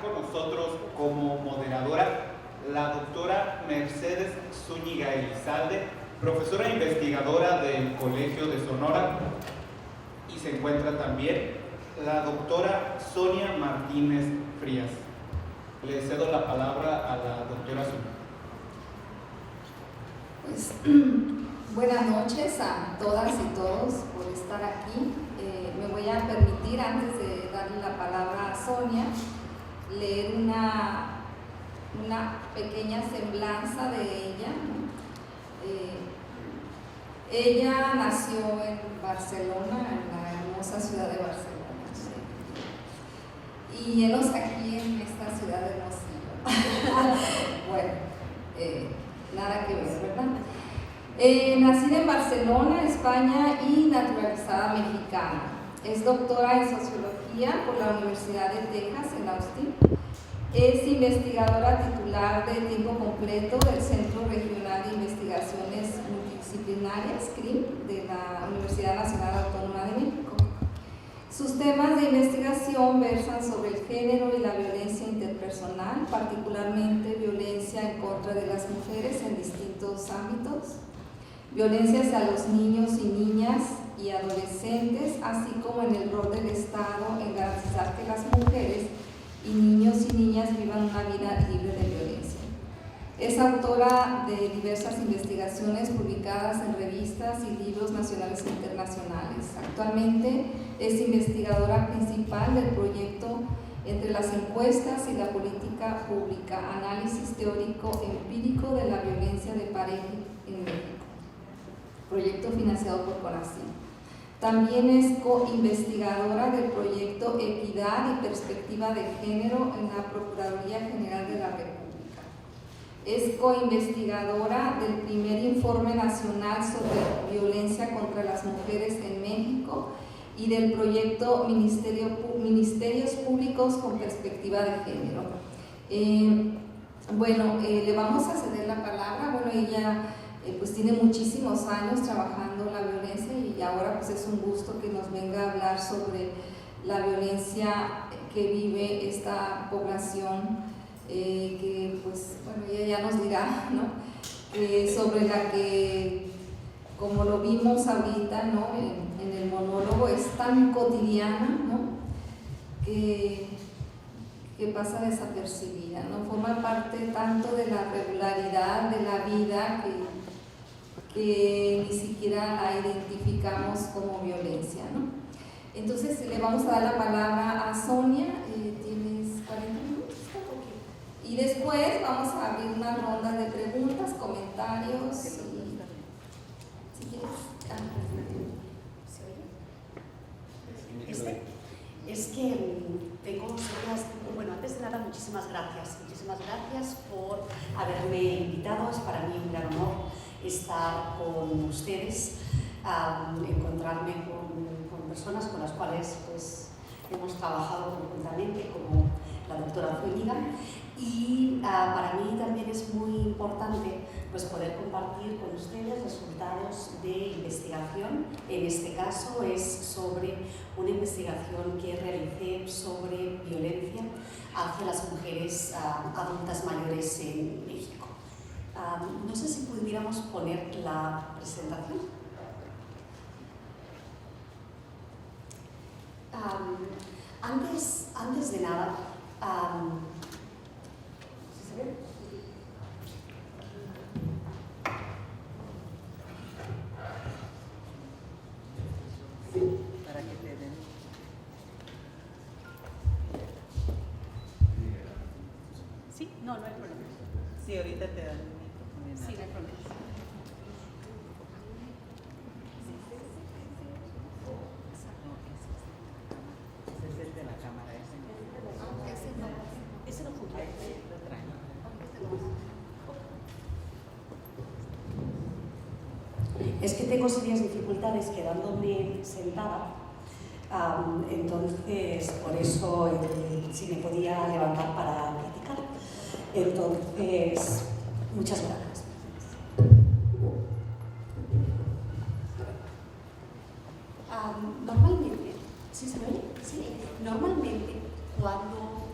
con nosotros como moderadora la doctora Mercedes Zúñiga Elizalde, profesora investigadora del Colegio de Sonora, y se encuentra también la doctora Sonia Martínez Frías. Le cedo la palabra a la doctora Zúñiga. Pues, buenas noches a todas y todos por estar aquí. Me voy a permitir, antes de darle la palabra a Sonia, leer una pequeña semblanza de ella. Ella nació en Barcelona, en la hermosa ciudad de Barcelona, y él aquí en esta ciudad de Hermosillo. Bueno, nada que ver, ¿verdad? Nacida en Barcelona, España, y naturalizada mexicana. Es doctora en Sociología por la Universidad de Texas en Austin. Es investigadora titular de tiempo completo del Centro Regional de Investigaciones Multidisciplinarias, CRIM, de la Universidad Nacional Autónoma de México. Sus temas de investigación versan sobre el género y la violencia interpersonal, particularmente violencia en contra de las mujeres en distintos ámbitos, violencia hacia los niños y niñas y adolescentes, así como en el rol del Estado en garantizar que las mujeres y niños y niñas vivan una vida libre de violencia. Es autora de diversas investigaciones publicadas en revistas y libros nacionales e internacionales. Actualmente es investigadora principal del proyecto Entre las encuestas y la política pública, análisis teórico empírico de la violencia de pareja en México, proyecto financiado por CONACYT. También es co-investigadora del proyecto Equidad y Perspectiva de Género en la Procuraduría General de la República. Es co-investigadora del primer Informe Nacional sobre Violencia contra las Mujeres en México y del proyecto Ministerios Públicos con Perspectiva de Género. Le vamos a ceder la palabra. Ella pues tiene muchísimos años trabajando la violencia y ahora pues es un gusto que nos venga a hablar sobre la violencia que vive esta población, que pues ella ya nos dirá, ¿no? Sobre la que, como lo vimos ahorita, ¿no? en el monólogo, es tan cotidiana, ¿no? que pasa desapercibida, ¿no? Forma parte tanto de la regularidad de la vida que ni siquiera la identificamos como violencia, ¿no? Entonces le vamos a dar la palabra a Sonia. Tienes 40 minutos, y después vamos a abrir una ronda de preguntas, comentarios, y si quieres. ¿Se oye? Es que tengo serias. Bueno, antes de nada, muchísimas gracias por haberme invitado. Es para mí un gran honor estar con ustedes, encontrarme con personas con las cuales pues, hemos trabajado conjuntamente, como la doctora Zúñiga, y para mí también es muy importante pues, poder compartir con ustedes resultados de investigación. En este caso es sobre una investigación que realicé sobre violencia hacia las mujeres adultas mayores en México. No sé si pudiéramos poner la presentación. Antes de nada, ¿sí se ve? Para que te den. Sí, no hay problema. Sí, ahorita te dan un micrófono. Sí, no hay problema. Ese es el de la cámara, ese no. Ese no funciona. Lo traen. Es que tengo serias dificultades quedándome sentada, entonces por eso si me podía levantar para criticar. Entonces, muchas gracias. Normalmente, ¿sí se ve? Sí. Normalmente cuando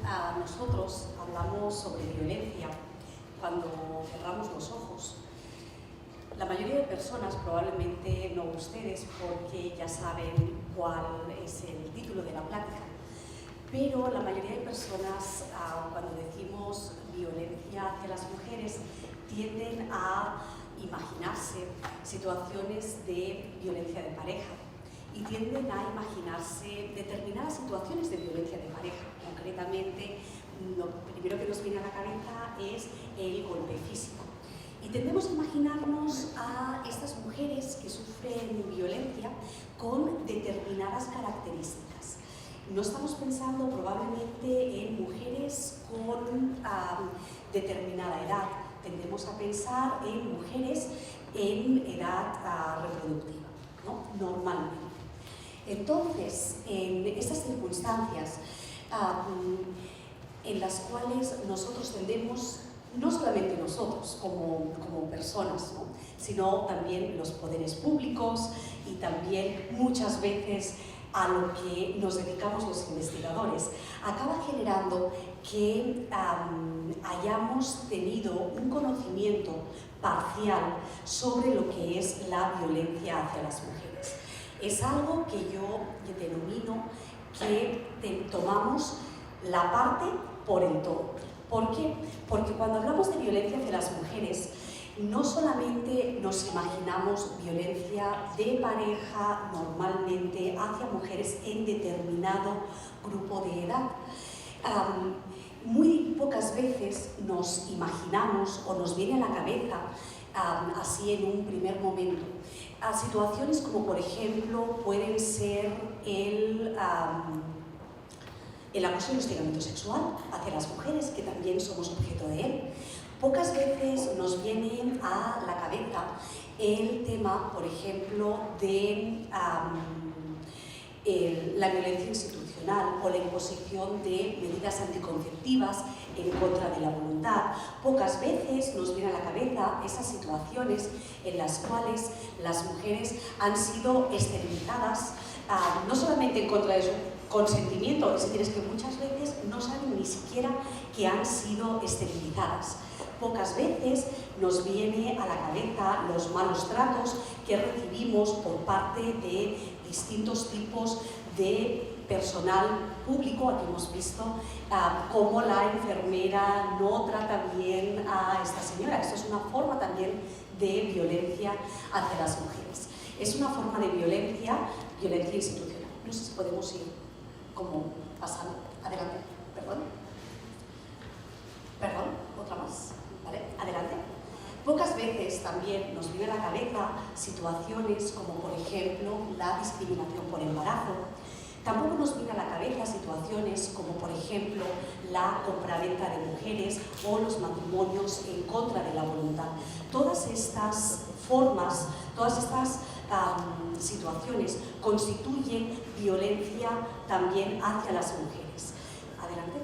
nosotros hablamos sobre violencia cuando cerramos los ojos. La mayoría de personas, probablemente no ustedes, porque ya saben cuál es el título de la plática, pero la mayoría de personas, cuando decimos violencia hacia las mujeres, tienden a imaginarse situaciones de violencia de pareja y tienden a imaginarse determinadas situaciones de violencia de pareja. Concretamente, lo primero que nos viene a la cabeza es el golpe físico. Y tendemos a imaginarnos a estas mujeres que sufren violencia con determinadas características. No estamos pensando probablemente en mujeres con determinada edad. Tendemos a pensar en mujeres en edad reproductiva, ¿no? Normalmente. Entonces, en estas circunstancias en las cuales nosotros tendemos, no solamente nosotros como personas, ¿no?, sino también los poderes públicos y también muchas veces a lo que nos dedicamos los investigadores, acaba generando que hayamos tenido un conocimiento parcial sobre lo que es la violencia hacia las mujeres. Es algo que yo denomino que tomamos la parte por el todo. ¿Por qué? Porque cuando hablamos de violencia hacia las mujeres, no solamente nos imaginamos violencia de pareja normalmente hacia mujeres en determinado grupo de edad. Muy pocas veces nos imaginamos o nos viene a la cabeza, así en un primer momento, situaciones como por ejemplo pueden ser el acoso y el hostigamiento sexual hacia las mujeres, que también somos objeto de él. Pocas veces nos viene a la cabeza el tema, por ejemplo, de la violencia institucional o la imposición de medidas anticonceptivas en contra de la voluntad. Pocas veces nos viene a la cabeza esas situaciones en las cuales las mujeres han sido esterilizadas, no solamente en contra de su consentimiento, es decir, es que muchas veces no saben ni siquiera que han sido esterilizadas. Pocas veces nos viene a la cabeza los malos tratos que recibimos por parte de distintos tipos de personal público. Aquí hemos visto cómo la enfermera no trata bien a esta señora. Esto es una forma también de violencia hacia las mujeres. Es una forma de violencia institucional. No sé si podemos ir como pasando. Adelante. Perdón, otra más. ¿Vale? Adelante. Pocas veces también nos viene a la cabeza situaciones como, por ejemplo, la discriminación por embarazo. Tampoco nos viene a la cabeza situaciones como, por ejemplo, la compraventa de mujeres o los matrimonios en contra de la voluntad. Todas estas formas, todas estas situaciones constituyen violencia también hacia las mujeres. Adelante.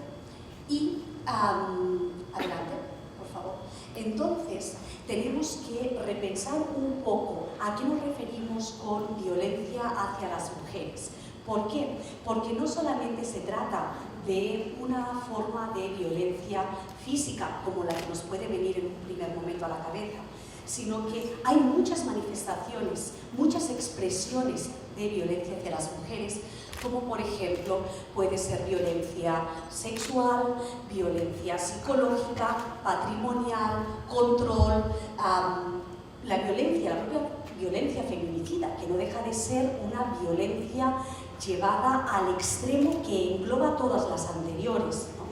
Y adelante, por favor. Entonces, tenemos que repensar un poco a qué nos referimos con violencia hacia las mujeres. ¿Por qué? Porque no solamente se trata de una forma de violencia física, como la que nos puede venir en un primer momento a la cabeza, sino que hay muchas manifestaciones, muchas expresiones de violencia hacia las mujeres, como por ejemplo puede ser violencia sexual, violencia psicológica, patrimonial, control, la propia violencia feminicida, que no deja de ser una violencia llevada al extremo que engloba todas las anteriores, ¿no?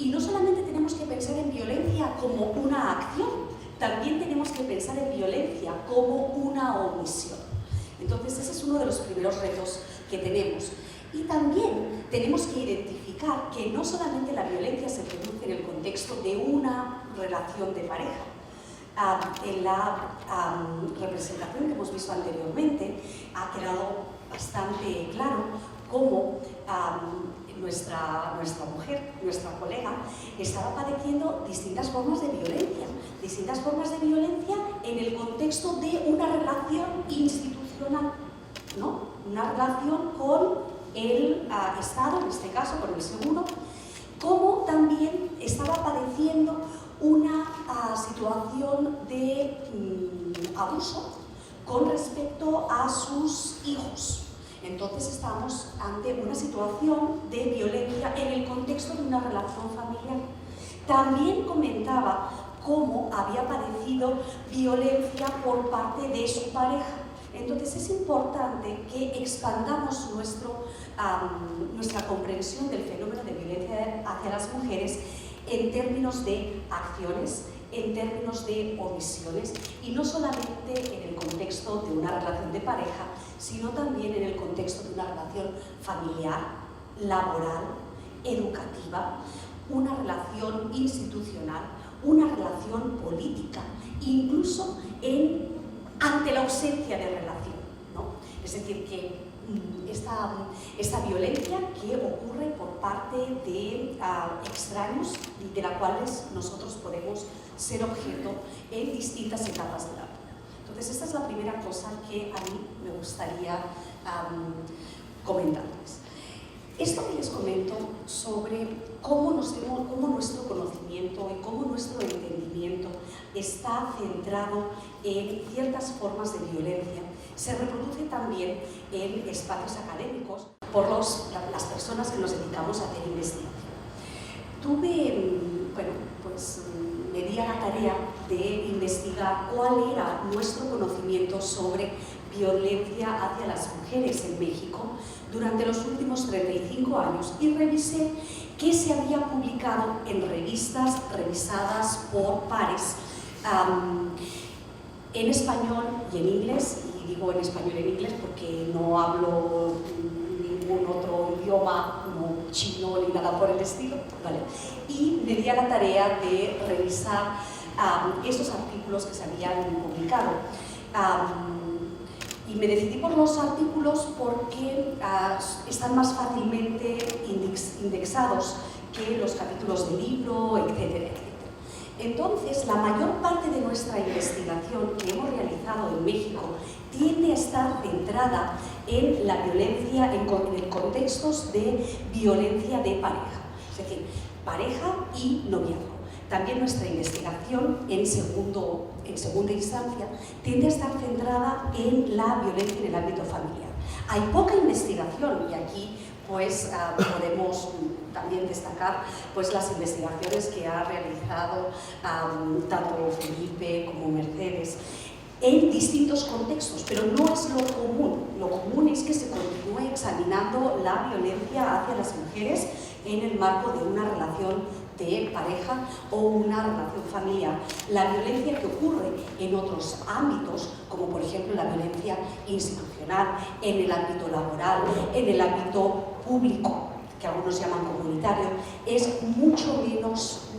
Y no solamente tenemos que pensar en violencia como una acción, también tenemos que pensar en violencia como una omisión. Entonces ese es uno de los primeros retos que tenemos. Y también tenemos que identificar que no solamente la violencia se produce en el contexto de una relación de pareja. En la representación que hemos visto anteriormente ha quedado bastante claro cómo nuestra mujer, nuestra colega, estaba padeciendo distintas formas de violencia en el contexto de una relación institucional, ¿no? Una relación con el Estado, en este caso con el seguro, como también estaba padeciendo una situación de abuso con respecto a sus hijos. Entonces estamos ante una situación de violencia en el contexto de una relación familiar. También comentaba cómo había padecido violencia por parte de su pareja. Entonces es importante que expandamos nuestra comprensión del fenómeno de violencia hacia las mujeres en términos de acciones, en términos de omisiones, y no solamente en el contexto de una relación de pareja, sino también en el contexto de una relación familiar, laboral, educativa, una relación institucional, una relación política, incluso ante la ausencia de relación, ¿no? Es decir, que esta violencia que ocurre por parte de extraños y de la cuales nosotros podemos ser objeto en distintas etapas de la vida. Entonces, esta es la primera cosa que a mí me gustaría comentarles. Esto que les comento sobre cómo nuestro conocimiento y cómo nuestro entendimiento está centrado en ciertas formas de violencia se reproduce también en espacios académicos por las personas que nos dedicamos a hacer investigación. Me di a la tarea de investigar cuál era nuestro conocimiento sobre violencia hacia las mujeres en México durante los últimos 35 años y revisé qué se había publicado en revistas revisadas por pares en español y en inglés. Y digo en español y en inglés porque no hablo ningún otro idioma, como chino ni nada por el estilo, ¿vale? Y me di a la tarea de revisar estos artículos que se habían publicado. Y me decidí por los artículos porque están más fácilmente indexados que los capítulos del libro, etcétera, etcétera. Entonces, la mayor parte de nuestra investigación que hemos realizado en México tiende a estar centrada en la violencia, en contextos de violencia de pareja, es decir, pareja y noviazgo. También nuestra investigación en segunda instancia tiende a estar centrada en la violencia en el ámbito familiar. Hay poca investigación y aquí podemos también destacar las investigaciones que ha realizado tanto Felipe como Mercedes en distintos contextos, pero no es lo común. Lo común es que se continúe examinando la violencia hacia las mujeres en el marco de una relación de pareja o una relación familiar. La violencia que ocurre en otros ámbitos, como por ejemplo la violencia institucional, en el ámbito laboral, en el ámbito público, que algunos llaman comunitario, es mucho menos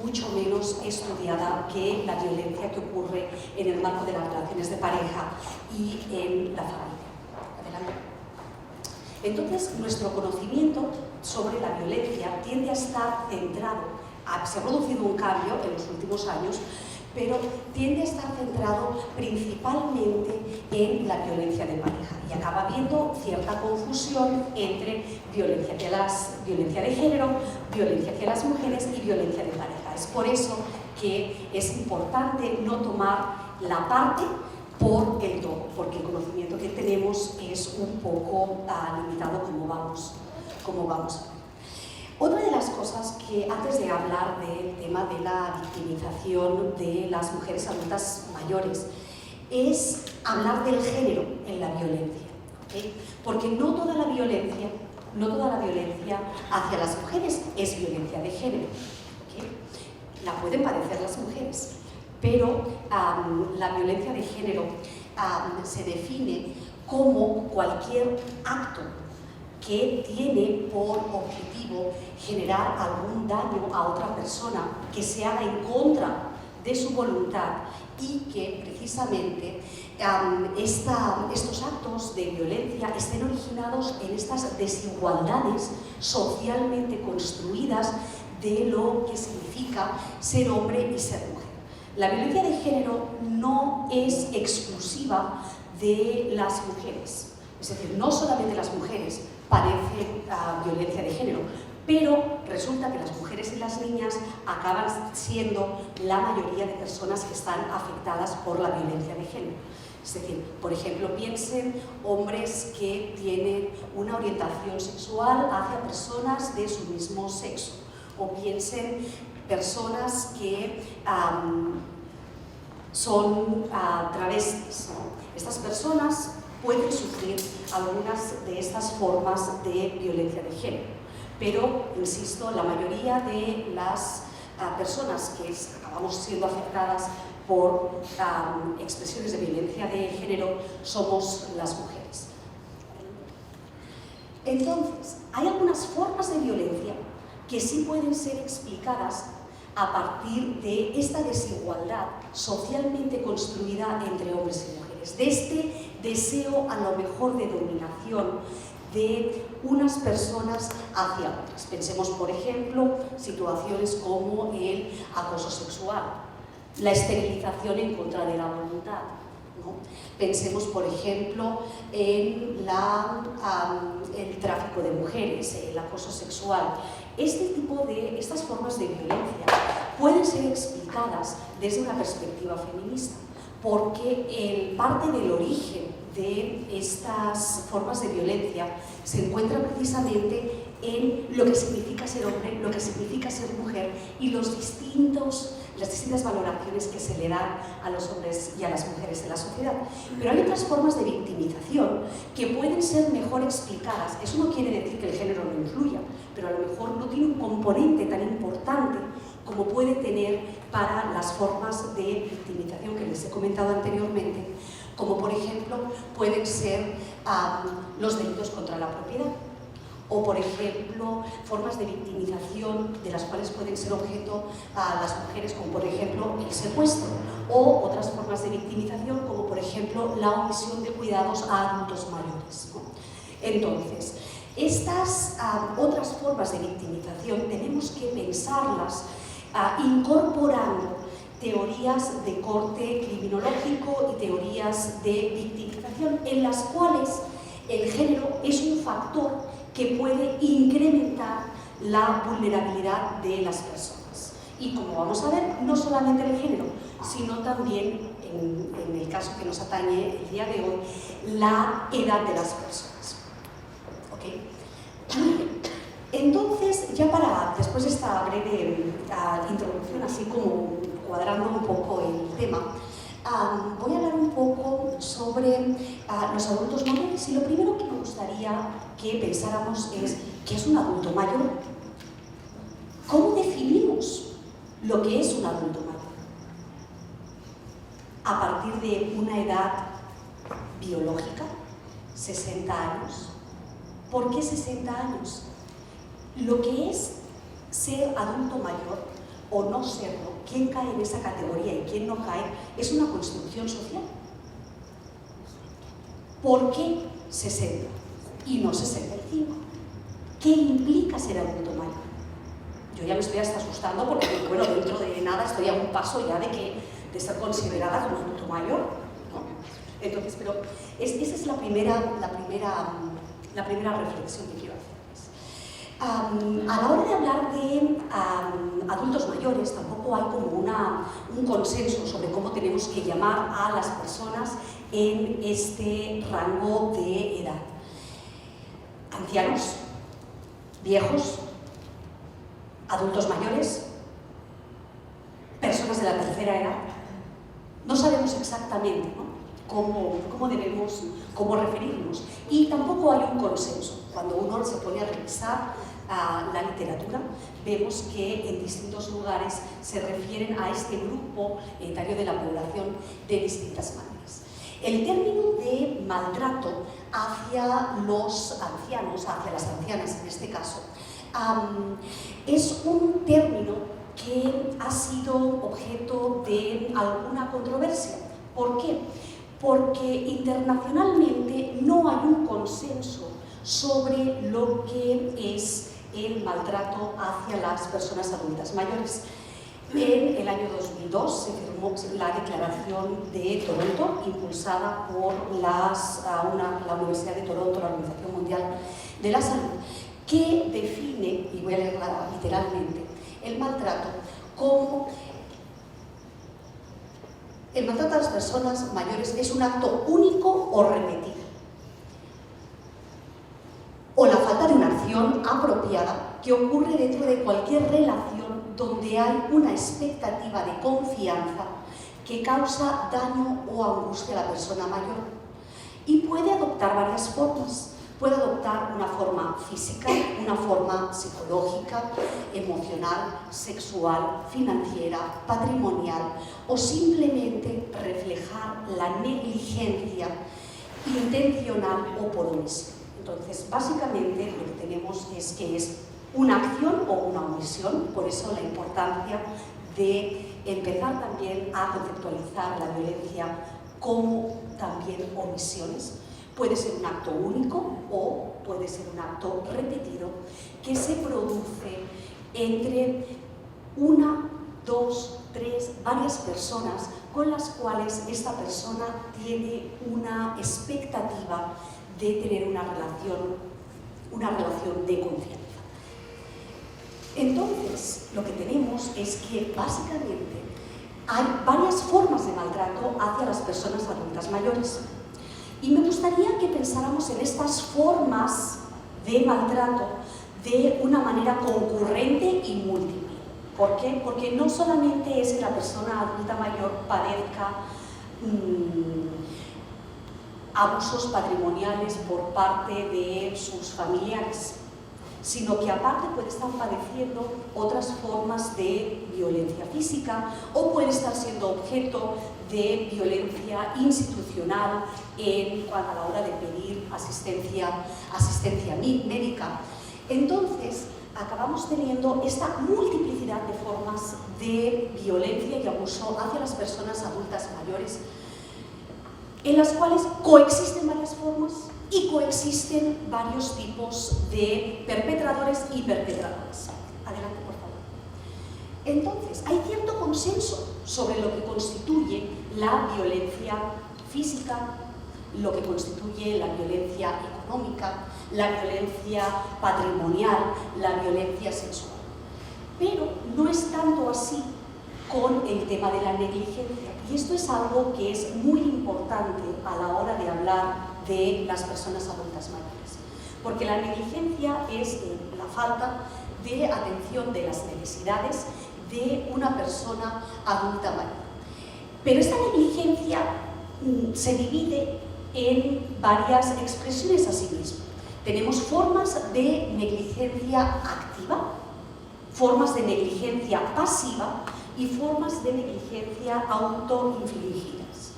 estudiada que la violencia que ocurre en el marco de las relaciones de pareja y en la familia. Adelante. Entonces, nuestro conocimiento sobre la violencia tiende a estar centrado. Se ha producido un cambio en los últimos años, pero tiende a estar centrado principalmente en la violencia de pareja y acaba habiendo cierta confusión entre violencia de género, violencia hacia las mujeres y violencia de pareja. Es por eso que es importante no tomar la parte por el todo, porque el conocimiento que tenemos es un poco limitado como vamos a ver. Otra de las cosas que, antes de hablar del tema de la victimización de las mujeres adultas mayores, es hablar del género en la violencia, ¿okay? Porque no toda la violencia hacia las mujeres es violencia de género, ¿okay? La pueden padecer las mujeres, pero la violencia de género se define como cualquier acto que tiene por objetivo generar algún daño a otra persona, que se haga en contra de su voluntad y que precisamente estos actos de violencia estén originados en estas desigualdades socialmente construidas de lo que significa ser hombre y ser mujer. La violencia de género no es exclusiva de las mujeres, es decir, no solamente las mujeres padecen violencia de género, pero resulta que las mujeres y las niñas acaban siendo la mayoría de personas que están afectadas por la violencia de género. Es decir, por ejemplo, piensen hombres que tienen una orientación sexual hacia personas de su mismo sexo, o piensen personas que son travestis, ¿no? Estas personas pueden sufrir algunas de estas formas de violencia de género, pero, insisto, la mayoría de las personas que acabamos siendo afectadas por expresiones de violencia de género somos las mujeres. Entonces, hay algunas formas de violencia que sí pueden ser explicadas a partir de esta desigualdad socialmente construida entre hombres y mujeres, de este deseo a lo mejor de dominación de unas personas hacia otras. Pensemos, por ejemplo, situaciones como el acoso sexual, la esterilización en contra de la voluntad, ¿no? Pensemos, por ejemplo, en el tráfico de mujeres, el acoso sexual. Estas formas de violencia pueden ser explicadas desde una perspectiva feminista, porque parte del origen de estas formas de violencia se encuentra precisamente en lo que significa ser hombre, lo que significa ser mujer y las distintas valoraciones que se le dan a los hombres y a las mujeres en la sociedad. Pero hay otras formas de victimización que pueden ser mejor explicadas. Eso no quiere decir que el género no influya, pero a lo mejor no tiene un componente tan importante como puede tener para las formas de victimización que les he comentado anteriormente, como por ejemplo pueden ser los delitos contra la propiedad, o por ejemplo formas de victimización de las cuales pueden ser objeto las mujeres, como por ejemplo el secuestro, o otras formas de victimización como por ejemplo la omisión de cuidados a adultos mayores, ¿no? Entonces, estas otras formas de victimización tenemos que pensarlas incorporando teorías de corte criminológico y teorías de victimización en las cuales el género es un factor que puede incrementar la vulnerabilidad de las personas. Y como vamos a ver, no solamente el género, sino también, en el caso que nos atañe el día de hoy, la edad de las personas. ¿Okay? Entonces, ya después de esta breve introducción, así como cuadrando un poco el tema, voy a hablar un poco sobre los adultos mayores, y lo primero que me gustaría que pensáramos es ¿qué es un adulto mayor? ¿Cómo definimos lo que es un adulto mayor? A partir de una edad biológica, 60 años. ¿Por qué 60 años? Lo que es ser adulto mayor o no serlo, quién cae en esa categoría y quién no cae, es una construcción social. ¿Por qué 60 y no 65? ¿Qué implica ser adulto mayor? Yo ya me estoy hasta asustando porque, bueno, dentro de nada estoy a un paso ya de ser considerada como adulto mayor, ¿no? Entonces, pero esa es la primera reflexión que quiero hacer. A la hora de hablar de adultos mayores, tampoco hay como un consenso sobre cómo tenemos que llamar a las personas en este rango de edad. Ancianos, viejos, adultos mayores, personas de la tercera edad. No sabemos exactamente, ¿no?, cómo referirnos, y tampoco hay un consenso. Cuando uno se pone a revisar la literatura, vemos que en distintos lugares se refieren a este grupo etario de la población de distintas maneras. El término de maltrato hacia los ancianos, hacia las ancianas en este caso, es un término que ha sido objeto de alguna controversia. ¿Por qué? Porque internacionalmente no hay un consenso sobre lo que es el maltrato hacia las personas adultas mayores. En el año 2002 se firmó la Declaración de Toronto, impulsada por la Universidad de Toronto, la Organización Mundial de la Salud, que define, y voy a leerla literalmente, el maltrato como el maltrato a las personas mayores es un acto único o repetido, o la falta de una acción apropiada que ocurre dentro de cualquier relación donde hay una expectativa de confianza que causa daño o angustia a la persona mayor. Y puede adoptar varias formas. Puede adoptar una forma física, una forma psicológica, emocional, sexual, financiera, patrimonial, o simplemente reflejar la negligencia intencional o por omisión. Entonces, básicamente lo que tenemos es que es una acción o una omisión, por eso la importancia de empezar también a conceptualizar la violencia como también omisiones. Puede ser un acto único o puede ser un acto repetido que se produce entre una, dos, tres, varias personas con las cuales esta persona tiene una expectativa de tener una relación de confianza. Entonces, lo que tenemos es que básicamente hay varias formas de maltrato hacia las personas adultas mayores. Y me gustaría que pensáramos en estas formas de maltrato de una manera concurrente y múltiple. ¿Por qué? Porque no solamente es que la persona adulta mayor padezca abusos patrimoniales por parte de sus familiares, sino que aparte puede estar padeciendo otras formas de violencia física o puede estar siendo objeto de violencia institucional a la hora de pedir asistencia médica. Entonces, acabamos teniendo esta multiplicidad de formas de violencia y abuso hacia las personas adultas mayores, en las cuales coexisten varias formas y coexisten varios tipos de perpetradores y perpetradoras. Adelante, por favor. Entonces, hay cierto consenso sobre lo que constituye la violencia física, lo que constituye la violencia económica, la violencia patrimonial, la violencia sexual. Pero no es tanto así con el tema de la negligencia. Y esto es algo que es muy importante a la hora de hablar de las personas adultas mayores. Porque la negligencia es la falta de atención de las necesidades de una persona adulta mayor. Pero esta negligencia se divide en varias expresiones a sí misma. Tenemos formas de negligencia activa, formas de negligencia pasiva y formas de negligencia autoinfligidas.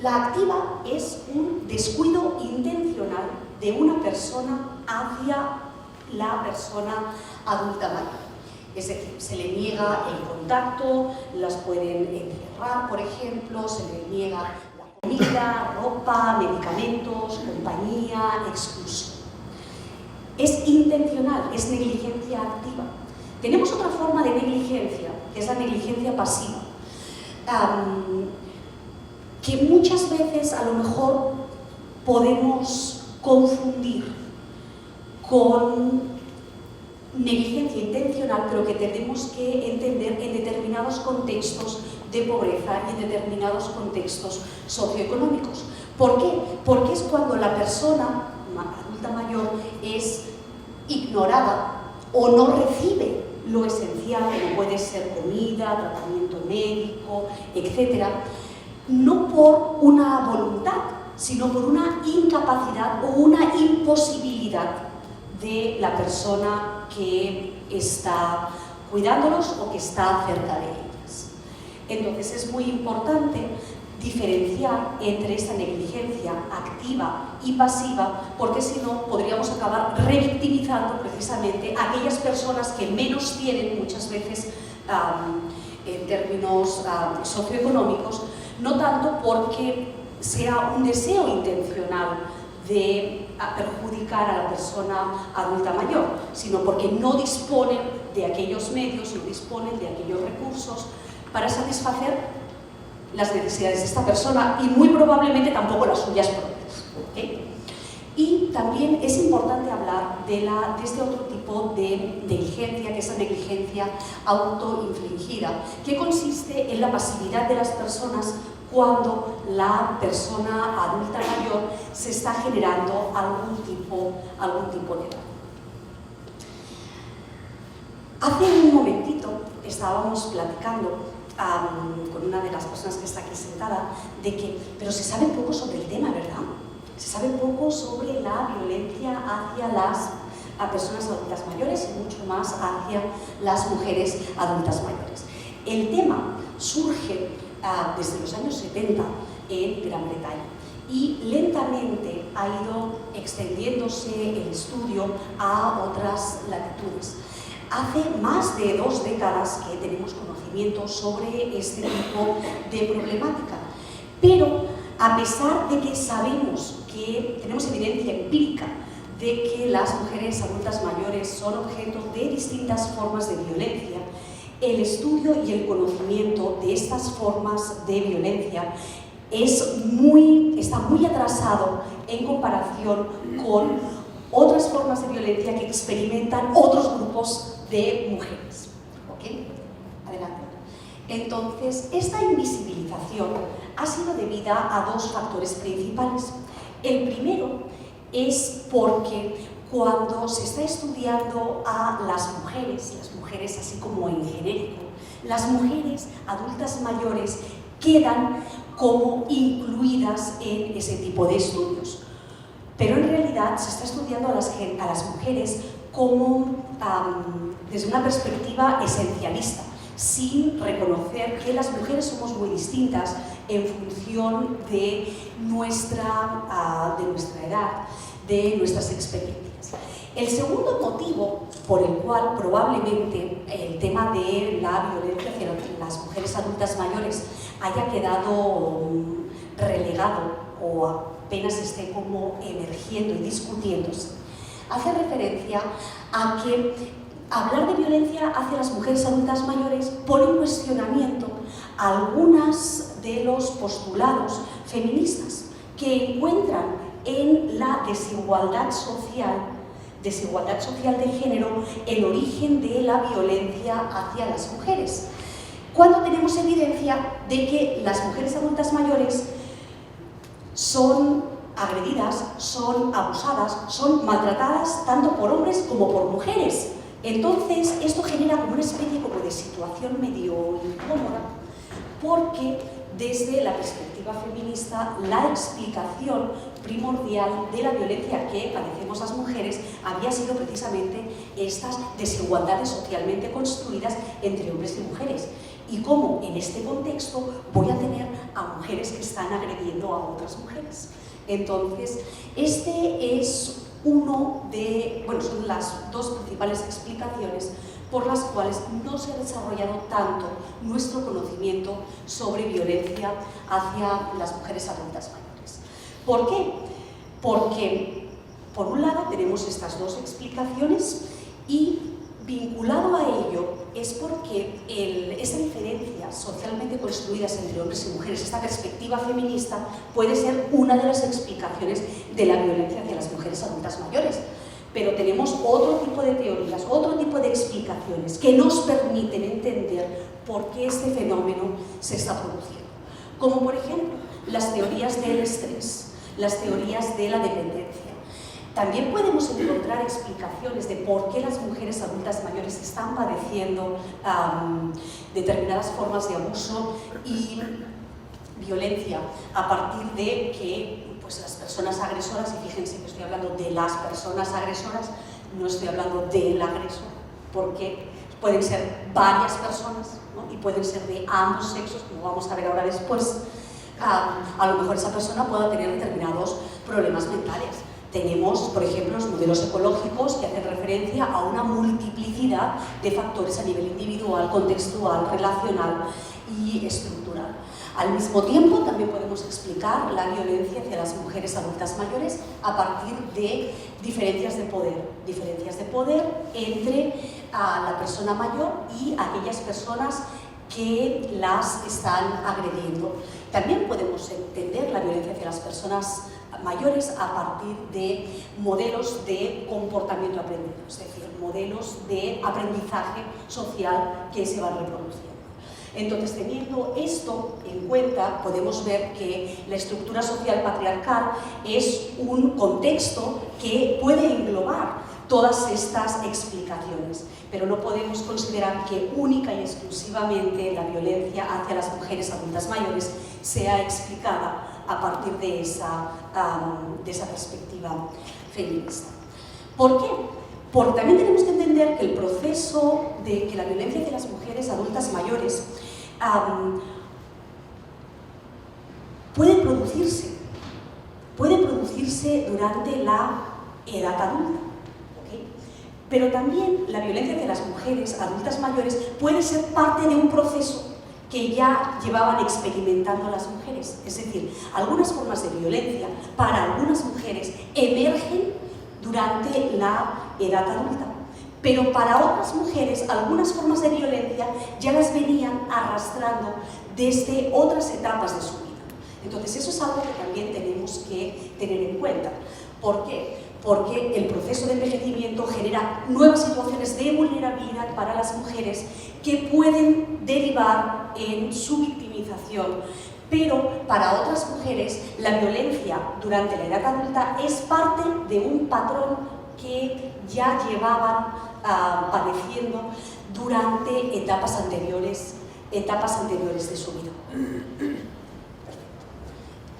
La activa es un descuido intencional de una persona hacia la persona adulta mayor. Es decir, se le niega el contacto, las pueden encerrar, por ejemplo, se le niega la comida, ropa, medicamentos, compañía, exclusión. Es intencional, es negligencia activa. Tenemos otra forma de negligencia, que es la negligencia pasiva, que muchas veces a lo mejor podemos confundir con negligencia intencional, pero que tenemos que entender en determinados contextos de pobreza y en determinados contextos socioeconómicos. ¿Por qué? Porque es cuando la persona adulta mayor es ignorada o no recibe lo esencial, como puede ser comida, tratamiento médico, etc., no por una voluntad, sino por una incapacidad o una imposibilidad de la persona que está cuidándolos o que está cerca de ellas. Entonces es muy importante diferenciar entre esta negligencia activa y pasiva, porque si no podríamos acabar revictimizando precisamente a aquellas personas que menos tienen muchas veces en términos socioeconómicos, no tanto porque sea un deseo intencional de perjudicar a la persona adulta mayor, sino porque no disponen de aquellos medios, no disponen de aquellos recursos para satisfacer las necesidades de esta persona y muy probablemente tampoco las suyas propias. ¿Okay? Y también es importante hablar de este otro tipo de negligencia, que es la negligencia autoinfligida, que consiste en la pasividad de las personas cuando la persona adulta mayor se está generando algún tipo de edad. Hace un momentito estábamos platicando con una de las personas que está aquí sentada de que, pero se sabe poco sobre el tema, ¿verdad? Se sabe poco sobre la violencia hacia las personas adultas mayores y mucho más hacia las mujeres adultas mayores. El tema surge desde los años 70 en Gran Bretaña y lentamente ha ido extendiéndose el estudio a otras latitudes. Hace más de 2 décadas que tenemos conocimiento sobre este tipo de problemática, pero a pesar de que sabemos que tenemos evidencia empírica de que las mujeres adultas mayores son objeto de distintas formas de violencia, el estudio y el conocimiento de estas formas de violencia está muy atrasado en comparación con otras formas de violencia que experimentan otros grupos de mujeres. ¿Ok? Adelante. Entonces, esta invisibilización ha sido debida a 2 factores principales. El primero es porque cuando se está estudiando a las mujeres así como en genérico, las mujeres adultas mayores quedan como incluidas en ese tipo de estudios. Pero en realidad se está estudiando a las mujeres como desde una perspectiva esencialista, sin reconocer que las mujeres somos muy distintas en función de nuestra edad, de nuestras experiencias. El segundo motivo por el cual probablemente el tema de la violencia hacia las mujeres adultas mayores haya quedado relegado o apenas esté como emergiendo y discutiéndose, hace referencia a que hablar de violencia hacia las mujeres adultas mayores pone en cuestionamiento algunos de los postulados feministas que encuentran en la desigualdad social de género el origen de la violencia hacia las mujeres, cuando tenemos evidencia de que las mujeres adultas mayores son agredidas, son abusadas, son maltratadas tanto por hombres como por mujeres. Entonces, esto genera como una especie como de situación medio incómoda, porque desde la perspectiva feminista, la explicación primordial de la violencia que padecemos las mujeres había sido precisamente estas desigualdades socialmente construidas entre hombres y mujeres. Y cómo en este contexto voy a tener a mujeres que están agrediendo a otras mujeres. Entonces, son las 2 principales explicaciones por las cuales no se ha desarrollado tanto nuestro conocimiento sobre violencia hacia las mujeres adultas mayores. ¿Por qué? Porque, por un lado, tenemos estas 2 explicaciones y, vinculado a ello, es porque esta diferencia socialmente construidas entre hombres y mujeres, esta perspectiva feminista, puede ser una de las explicaciones de la violencia hacia las mujeres adultas mayores. Pero tenemos otro tipo de teorías, otro tipo de explicaciones que nos permiten entender por qué este fenómeno se está produciendo. Como por ejemplo, las teorías del estrés, las teorías de la dependencia. También podemos encontrar explicaciones de por qué las mujeres adultas mayores están padeciendo determinadas formas de abuso y violencia a partir de que las personas agresoras, y fíjense que estoy hablando de las personas agresoras, no estoy hablando del agresor, porque pueden ser varias personas, ¿no? Y pueden ser de ambos sexos, como vamos a ver ahora después. A lo mejor esa persona pueda tener determinados problemas mentales. Tenemos, por ejemplo, los modelos ecológicos que hacen referencia a una multiplicidad de factores a nivel individual, contextual, relacional y estructural. Al mismo tiempo, también podemos explicar la violencia hacia las mujeres adultas mayores a partir de diferencias de poder entre la persona mayor y aquellas personas que las están agrediendo. También podemos entender la violencia hacia las personas mayores a partir de modelos de comportamiento aprendido, es decir, modelos de aprendizaje social que se van reproduciendo. Entonces, teniendo esto en cuenta, podemos ver que la estructura social patriarcal es un contexto que puede englobar todas estas explicaciones, pero no podemos considerar que única y exclusivamente la violencia hacia las mujeres adultas mayores sea explicada a partir de esa perspectiva feminista. ¿Por qué? Porque también tenemos que entender que el proceso de que la violencia hacia las mujeres adultas mayores puede producirse durante la edad adulta, ¿okay? Pero también la violencia hacia las mujeres adultas mayores puede ser parte de un proceso que ya llevaban experimentando las mujeres. Es decir, algunas formas de violencia para algunas mujeres emergen durante la edad adulta, pero para otras mujeres algunas formas de violencia ya las venían arrastrando desde otras etapas de su vida. Entonces eso es algo que también tenemos que tener en cuenta. ¿Por qué? Porque el proceso de envejecimiento genera nuevas situaciones de vulnerabilidad para las mujeres que pueden derivar en su victimización, pero para otras mujeres la violencia durante la edad adulta es parte de un patrón que ya llevaban padeciendo durante etapas anteriores de su vida.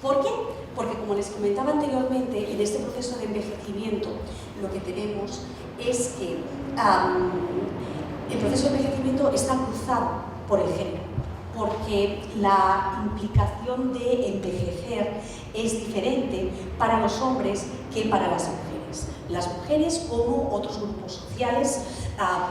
¿Por qué? Porque, como les comentaba anteriormente, en este proceso de envejecimiento lo que tenemos es que el proceso de envejecimiento está cruzado por el género, porque la implicación de envejecer es diferente para los hombres que para las mujeres. Las mujeres, como otros grupos sociales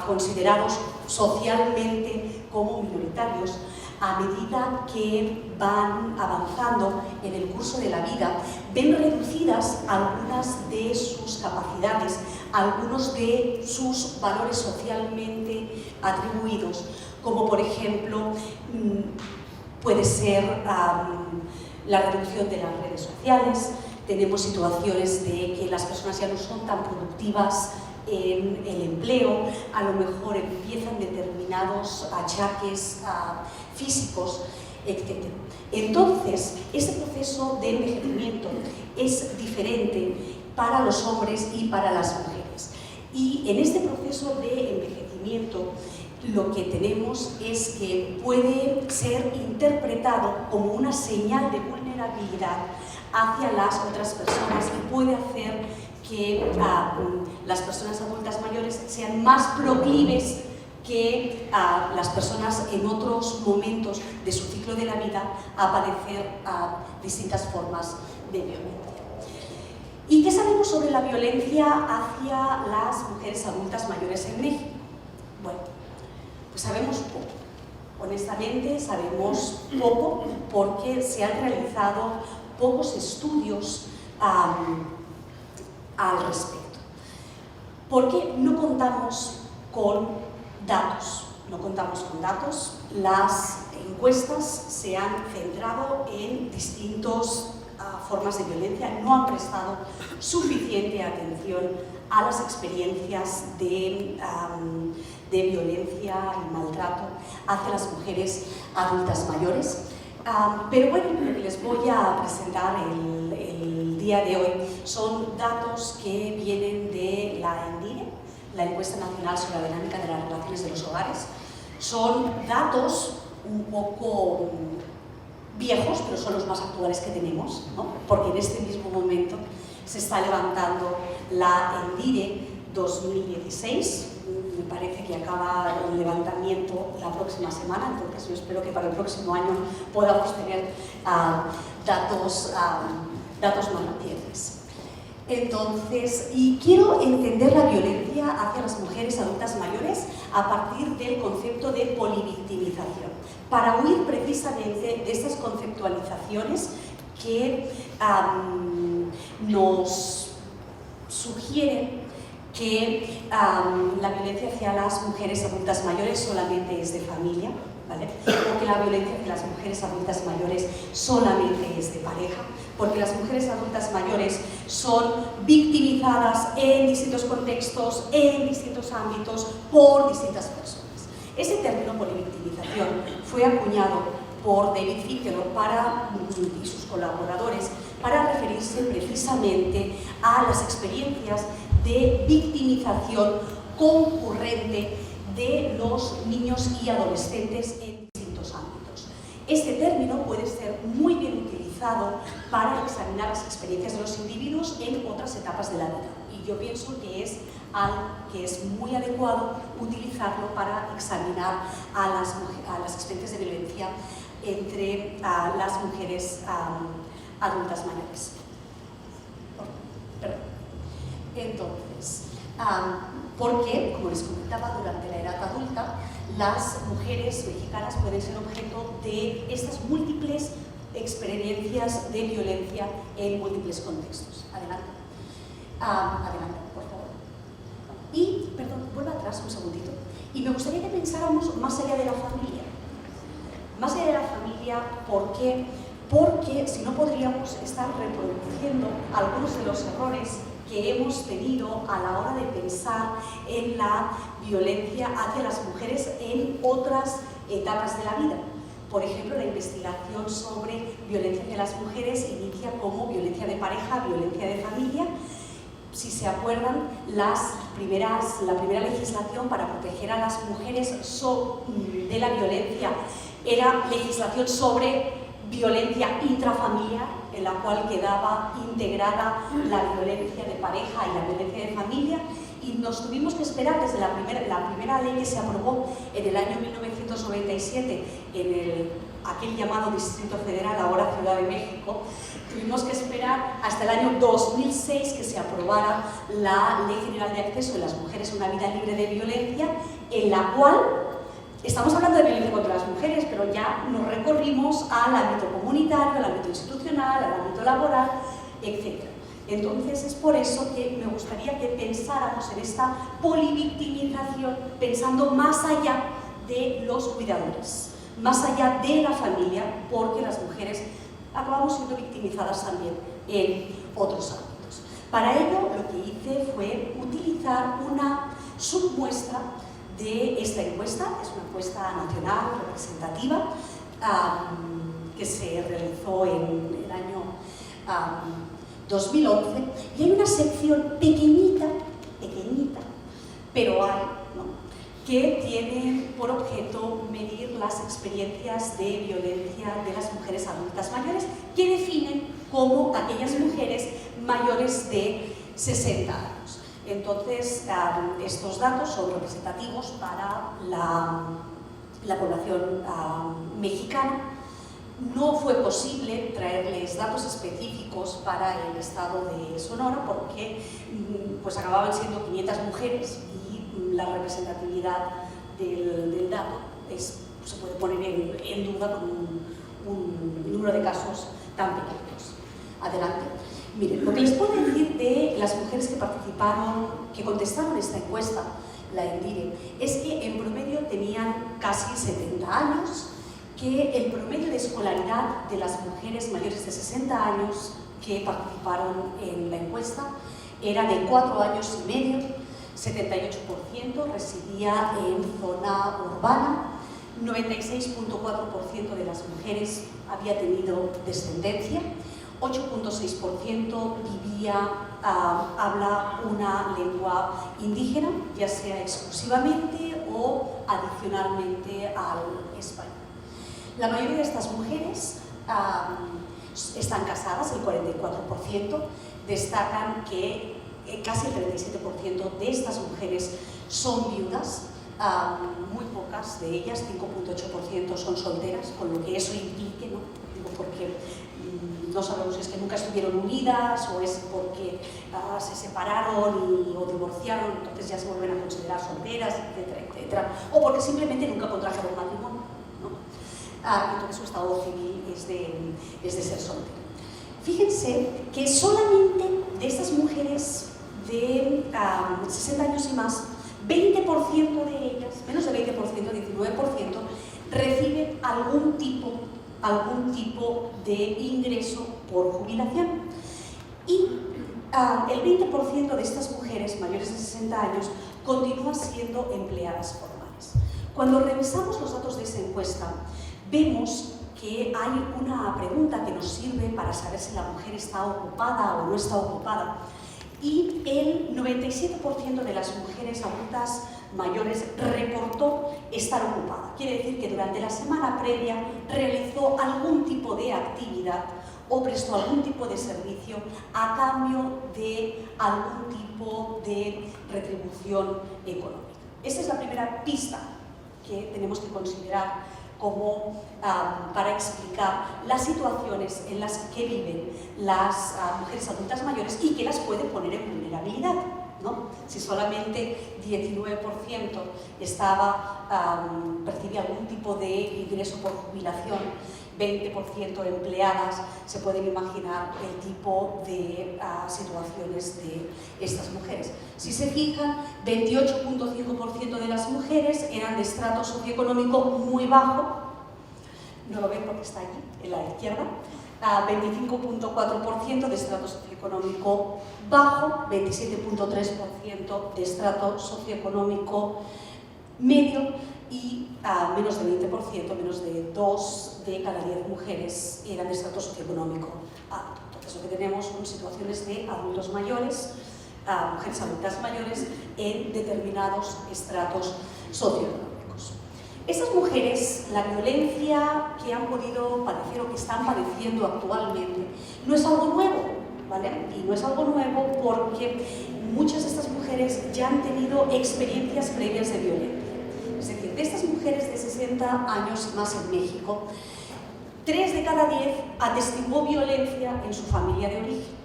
considerados socialmente como minoritarios, a medida que van avanzando en el curso de la vida, ven reducidas algunas de sus capacidades, algunos de sus valores socialmente atribuidos, como por ejemplo puede ser la reducción de las redes sociales. Tenemos situaciones de que las personas ya no son tan productivas en el empleo, a lo mejor empiezan determinados achaques físicos, etc. Entonces, este proceso de envejecimiento es diferente para los hombres y para las mujeres. Y en este proceso de envejecimiento lo que tenemos es que puede ser interpretado como una señal de vulnerabilidad hacia las otras personas y puede hacer que las personas adultas mayores sean más proclives que las personas en otros momentos de su ciclo de la vida a padecer distintas formas de violencia. ¿Y qué sabemos sobre la violencia hacia las mujeres adultas mayores en México? Bueno, pues sabemos poco. Honestamente, sabemos poco porque se han realizado pocos estudios al respecto. Porque no contamos con datos. Las encuestas se han centrado en distintas formas de violencia, no han prestado suficiente atención a las experiencias de violencia y maltrato hacia las mujeres adultas mayores. Pero bueno, lo que les voy a presentar el día de hoy son datos que vienen de la ENDIRE, la Encuesta Nacional sobre la Dinámica de las Relaciones de los Hogares. Son datos un poco viejos, pero son los más actuales que tenemos, ¿no? Porque en este mismo momento se está levantando la ENDIRE 2016, me parece que acaba el levantamiento la próxima semana, entonces yo espero que para el próximo año podamos tener datos más recientes. Entonces, y quiero entender la violencia hacia las mujeres adultas mayores a partir del concepto de polivictimización, para huir precisamente de estas conceptualizaciones que nos sugieren que la violencia hacia las mujeres adultas mayores solamente es de familia, ¿vale? Porque la violencia de las mujeres adultas mayores solamente es de pareja, porque las mujeres adultas mayores son victimizadas en distintos contextos, en distintos ámbitos, por distintas personas. Ese término polivictimización fue acuñado por David Finkelor y sus colaboradores para referirse precisamente a las experiencias de victimización concurrente de los niños y adolescentes en distintos ámbitos. Este término puede ser muy bien utilizado para examinar las experiencias de los individuos en otras etapas de la vida. Y yo pienso que es algo que es muy adecuado utilizarlo para examinar a las experiencias de violencia entre las mujeres adultas mayores. Perdón. Entonces, porque, como les comentaba, durante la edad adulta, las mujeres mexicanas pueden ser objeto de estas múltiples experiencias de violencia en múltiples contextos. Adelante. Adelante, por favor. Y, perdón, vuelvo atrás un segundito. Y me gustaría que pensáramos más allá de la familia. Más allá de la familia, ¿por qué? Porque si no podríamos estar reproduciendo algunos de los errores que hemos tenido a la hora de pensar en la violencia hacia las mujeres en otras etapas de la vida. Por ejemplo, la investigación sobre violencia hacia las mujeres inicia como violencia de pareja, violencia de familia. Si se acuerdan, la primera legislación para proteger a las mujeres de la violencia era legislación sobre violencia intrafamiliar, en la cual quedaba integrada la violencia de pareja y la violencia de familia, y nos tuvimos que esperar desde la primera ley que se aprobó en el año 1997 en aquel llamado Distrito Federal, ahora Ciudad de México. Tuvimos que esperar hasta el año 2006 que se aprobara la Ley General de Acceso de las Mujeres a una Vida Libre de Violencia, en la cual estamos hablando de violencia contra las mujeres, pero ya nos recorrimos al ámbito comunitario, al ámbito institucional, al ámbito laboral, etc. Entonces es por eso que me gustaría que pensáramos en esta polivictimización, pensando más allá de los cuidadores, más allá de la familia, porque las mujeres acabamos siendo victimizadas también en otros ámbitos. Para ello, lo que hice fue utilizar una submuestra de esta encuesta. Es una encuesta nacional representativa que se realizó en el año 2011, y hay una sección pequeñita, pero hay, ¿no?, que tiene por objeto medir las experiencias de violencia de las mujeres adultas mayores, que definen como aquellas mujeres mayores de 60 años. Entonces, estos datos son representativos para la población mexicana. No fue posible traerles datos específicos para el estado de Sonora porque pues acababan siendo 500 mujeres y la representatividad del dato se puede poner en duda con un número de casos tan pequeños. Adelante. Miren, lo que les puedo decir de las mujeres que participaron, que contestaron esta encuesta, la ENDIRE, es que en promedio tenían casi 70 años, que el promedio de escolaridad de las mujeres mayores de 60 años que participaron en la encuesta era de 4 años y medio, 78% residía en zona urbana, 96.4% de las mujeres había tenido descendencia, 8.6% habla una lengua indígena, ya sea exclusivamente o adicionalmente al español. La mayoría de estas mujeres están casadas, el 44%, destacan que casi el 37% de estas mujeres son viudas, muy pocas de ellas, 5.8% son solteras, con lo que eso implique, ¿no? Digo, porque no sabemos si es que nunca estuvieron unidas o es porque se separaron o divorciaron, entonces ya se vuelven a considerar solteras, etcétera, etcétera, o porque simplemente nunca contrajeron matrimonio, ¿no? Entonces su estado civil es de ser soltero. Fíjense que solamente de estas mujeres de 60 años y más, 20% de ellas, menos de 20%, 19%, recibe algún tipo de ingreso por jubilación. Y el 20% de estas mujeres mayores de 60 años continúan siendo empleadas formales. Cuando revisamos los datos de esa encuesta, vemos que hay una pregunta que nos sirve para saber si la mujer está ocupada o no está ocupada. Y el 97% de las mujeres adultas mayores reportó estar ocupada. Quiere decir que durante la semana previa realizó algún tipo de actividad o prestó algún tipo de servicio a cambio de algún tipo de retribución económica. Esa es la primera pista que tenemos que considerar como para explicar las situaciones en las que viven las mujeres adultas mayores y que las puede poner en vulnerabilidad, ¿no? Si solamente 19% percibía algún tipo de ingreso por jubilación, 20% empleadas, se pueden imaginar el tipo de situaciones de estas mujeres. Si se fijan, 28.5% de las mujeres eran de estrato socioeconómico muy bajo, no lo ven porque está allí, en la izquierda, 25.4% de estrato socioeconómico bajo, 27.3% de estrato socioeconómico medio y menos del 20%, menos de 2 de cada 10 mujeres eran de estrato socioeconómico alto. Entonces lo que tenemos son situaciones de adultos mayores, mujeres adultas mayores en determinados estratos socioeconómicos. Estas mujeres, la violencia que han podido padecer o que están padeciendo actualmente no es algo nuevo, ¿vale? Y no es algo nuevo porque muchas de estas mujeres ya han tenido experiencias previas de violencia. Es decir, de estas mujeres de 60 años más en México, 3 de cada 10 atestiguó violencia en su familia de origen.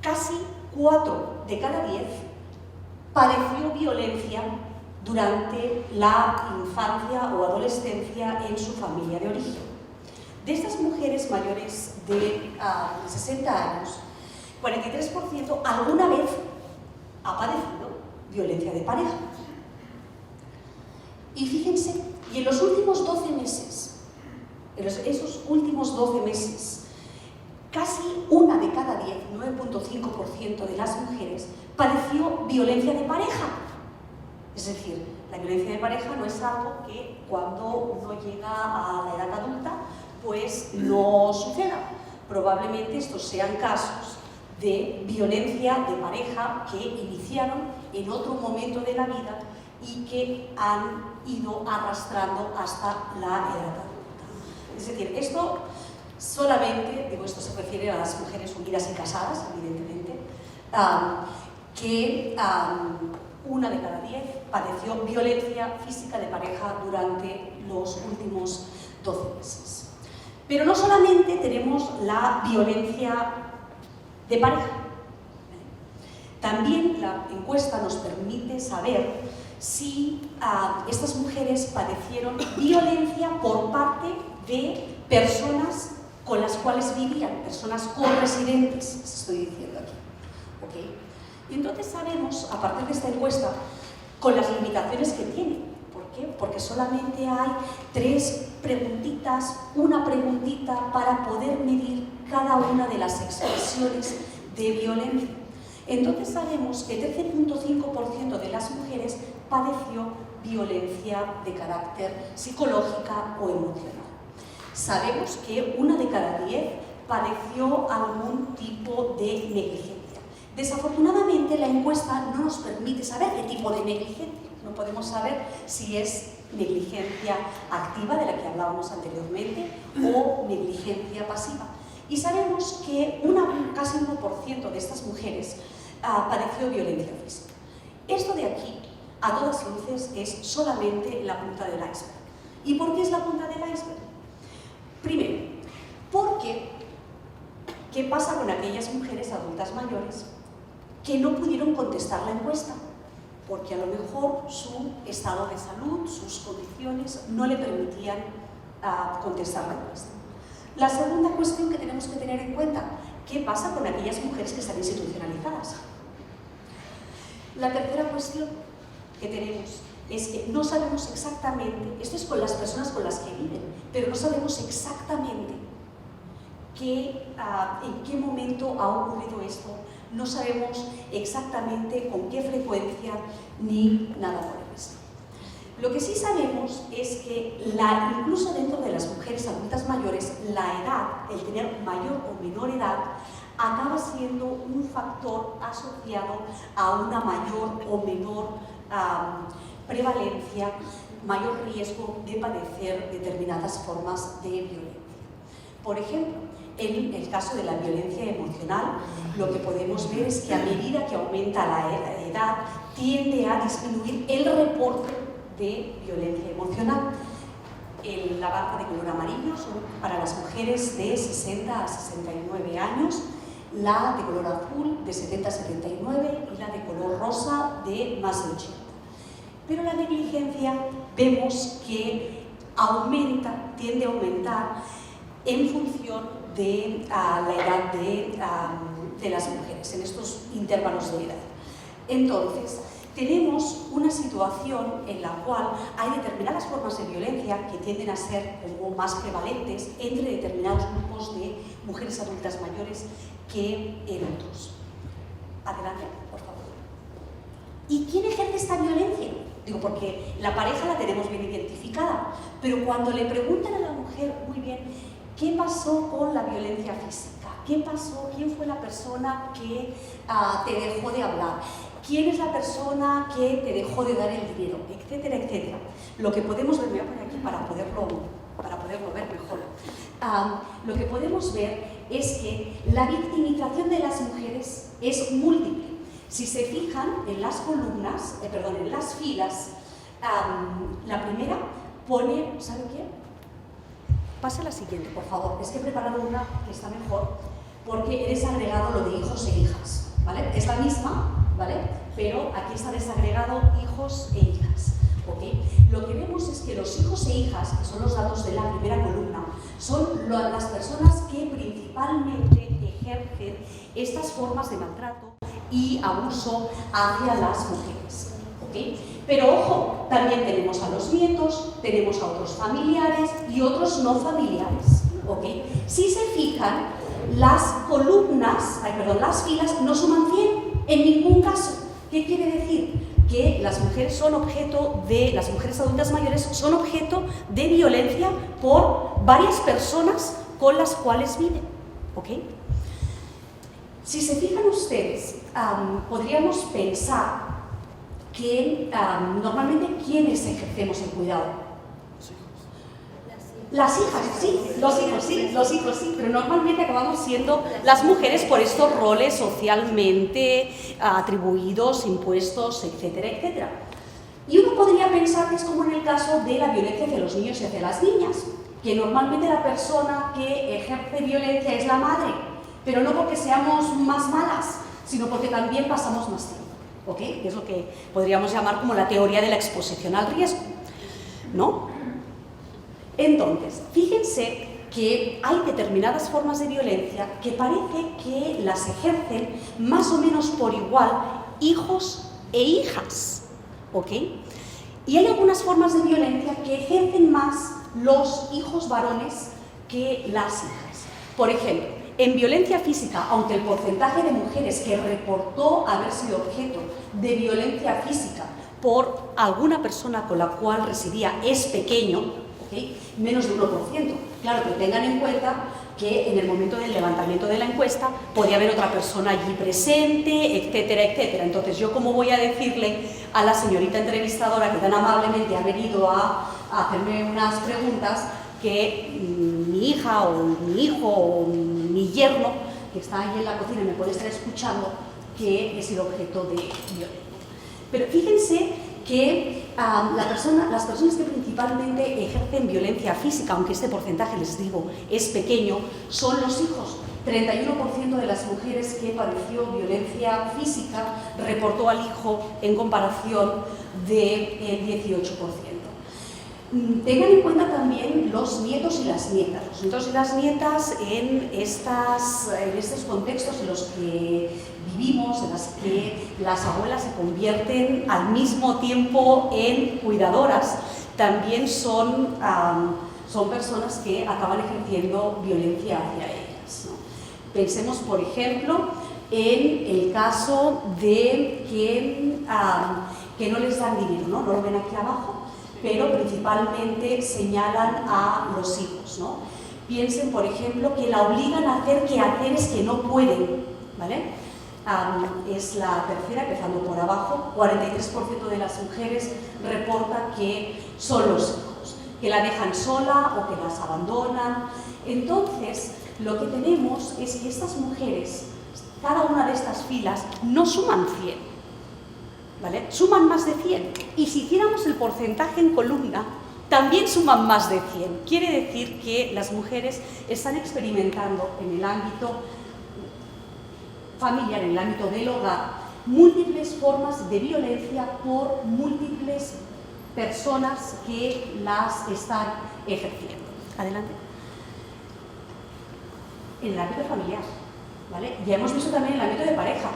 Casi 4 de cada 10 padeció violencia durante la infancia o adolescencia en su familia de origen. De estas mujeres mayores de 60 años, 43% alguna vez ha padecido violencia de pareja. Y fíjense, y en los últimos 12 meses, esos últimos 12 meses, casi 1 de cada 10, 9.5% de las mujeres, padeció violencia de pareja. Es decir, la violencia de pareja no es algo que cuando uno llega a la edad adulta, pues no suceda. Probablemente estos sean casos de violencia de pareja que iniciaron en otro momento de la vida y que han ido arrastrando hasta la edad adulta. Es decir, esto solamente, digo, esto se refiere a las mujeres unidas y casadas, evidentemente, que 1 de cada 10 padeció violencia física de pareja durante los últimos 12 meses. Pero no solamente tenemos la violencia de pareja, también la encuesta nos permite saber si estas mujeres padecieron violencia por parte de personas con las cuales vivían, personas corresidentes, estoy diciendo aquí. ¿Okay? Y entonces sabemos, a partir de esta encuesta, con las limitaciones que tiene. ¿Por qué? Porque solamente hay 3 preguntitas, una preguntita para poder medir cada una de las expresiones de violencia. Entonces sabemos que 13.5% de las mujeres padeció violencia de carácter psicológica o emocional. Sabemos que 1 de cada 10 padeció algún tipo de negligencia. Desafortunadamente, la encuesta no nos permite saber qué tipo de negligencia. No podemos saber si es negligencia activa, de la que hablábamos anteriormente, o negligencia pasiva. Y sabemos que casi 1% de estas mujeres padeció violencia física. Esto de aquí, a todas luces, es solamente la punta del iceberg. ¿Y por qué es la punta del iceberg? Primero, porque ¿qué pasa con aquellas mujeres adultas mayores que no pudieron contestar la encuesta? Porque a lo mejor su estado de salud, sus condiciones no le permitían contestar la encuesta. La segunda cuestión que tenemos que tener en cuenta, ¿qué pasa con aquellas mujeres que están institucionalizadas? La tercera cuestión que tenemos es que no sabemos exactamente, esto es con las personas con las que viven, pero no sabemos exactamente en qué momento ha ocurrido esto, no sabemos exactamente con qué frecuencia ni nada por el estilo. Lo que sí sabemos es que incluso dentro de las mujeres adultas mayores, la edad, el tener mayor o menor edad, acaba siendo un factor asociado a una mayor o menor prevalencia, mayor riesgo de padecer determinadas formas de violencia. Por ejemplo, en el caso de la violencia emocional, lo que podemos ver es que a medida que aumenta la edad, tiende a disminuir el reporte de violencia emocional. La barra de color amarillo son para las mujeres de 60 a 69 años, la de color azul de 70 a 79 y la de color rosa de más de 80. Pero la negligencia vemos que tiende a aumentar en función de la edad de las mujeres, en estos intervalos de edad. Entonces, tenemos una situación en la cual hay determinadas formas de violencia que tienden a ser como más prevalentes entre determinados grupos de mujeres adultas mayores que en otros. Adelante, por favor. ¿Y quién ejerce esta violencia? Digo, porque la pareja la tenemos bien identificada, pero cuando le preguntan a la mujer, muy bien, ¿qué pasó con la violencia física? ¿Qué pasó? ¿Quién fue la persona que te dejó de hablar? ¿Quién es la persona que te dejó de dar el dinero? Etcétera, etcétera. Lo que podemos ver, me voy a poner aquí para poderlo ver mejor. Lo que podemos ver es que la victimización de las mujeres es múltiple. Si se fijan en las columnas, en las filas, la primera pone, ¿sabe qué? Pasa a la siguiente, por favor. Es que he preparado una que está mejor porque he desagregado lo de hijos e hijas, ¿vale? Es la misma, ¿vale? Pero aquí está desagregado hijos e hijas, ¿ok? Lo que vemos es que los hijos e hijas, que son los datos de la primera columna, son las personas que principalmente ejercen estas formas de maltrato y abuso hacia las mujeres, ¿ok? Pero ojo, también tenemos a los nietos, tenemos a otros familiares y otros no familiares, ¿ok? Si se fijan, las columnas, las filas no suman 100 en ningún caso. ¿Qué quiere decir? Que las mujeres adultas mayores son objeto de violencia por varias personas con las cuales viven, ¿ok? Si se fijan ustedes, podríamos pensar que normalmente ¿quiénes ejercemos el cuidado? Las hijas, sí, los hijos sí, pero normalmente acabamos siendo las mujeres por estos roles socialmente atribuidos, impuestos, etcétera, etcétera. Y uno podría pensar que es como en el caso de la violencia hacia los niños y hacia las niñas, que normalmente la persona que ejerce violencia es la madre, pero no porque seamos más malas, sino porque también pasamos más tiempo, ¿ok? Que es lo que podríamos llamar como la teoría de la exposición al riesgo, ¿no? Entonces, fíjense que hay determinadas formas de violencia que parece que las ejercen más o menos por igual hijos e hijas, ¿ok? Y hay algunas formas de violencia que ejercen más los hijos varones que las hijas. Por ejemplo, en violencia física, aunque el porcentaje de mujeres que reportó haber sido objeto de violencia física por alguna persona con la cual residía es pequeño, ¿okay? Menos de 1%. Claro, pero tengan en cuenta que en el momento del levantamiento de la encuesta podía haber otra persona allí presente, etcétera, etcétera. Entonces, ¿yo cómo voy a decirle a la señorita entrevistadora que tan amablemente ha venido a hacerme unas preguntas que mi hija o mi hijo o mi yerno, que está ahí en la cocina y me puede estar escuchando, que he sido objeto de violencia? Pero fíjense que las personas que principalmente ejercen violencia física, aunque este porcentaje, les digo, es pequeño, son los hijos. 31% de las mujeres que padeció violencia física reportó al hijo en comparación del 18%. Tengan en cuenta también los nietos y las nietas. Los nietos y las nietas en estos contextos en los que vivimos, en los que las abuelas se convierten al mismo tiempo en cuidadoras, también son personas que acaban ejerciendo violencia hacia ellas, ¿no? Pensemos, por ejemplo, en el caso de que no les dan dinero, ¿no? No lo ven aquí abajo, pero principalmente señalan a los hijos, ¿no? Piensen, por ejemplo, que la obligan a hacer quehaceres que no pueden, ¿vale? Es la tercera, empezando por abajo. 43% de las mujeres reportan que son los hijos, que la dejan sola o que las abandonan. Entonces, lo que tenemos es que estas mujeres, cada una de estas filas, no suman 100. ¿Vale? Suman más de 100, y si hiciéramos el porcentaje en columna, también suman más de 100. Quiere decir que las mujeres están experimentando en el ámbito familiar, en el ámbito del hogar, múltiples formas de violencia por múltiples personas que las están ejerciendo. Adelante. En el ámbito familiar, ¿vale? Ya hemos visto también en el ámbito de pareja.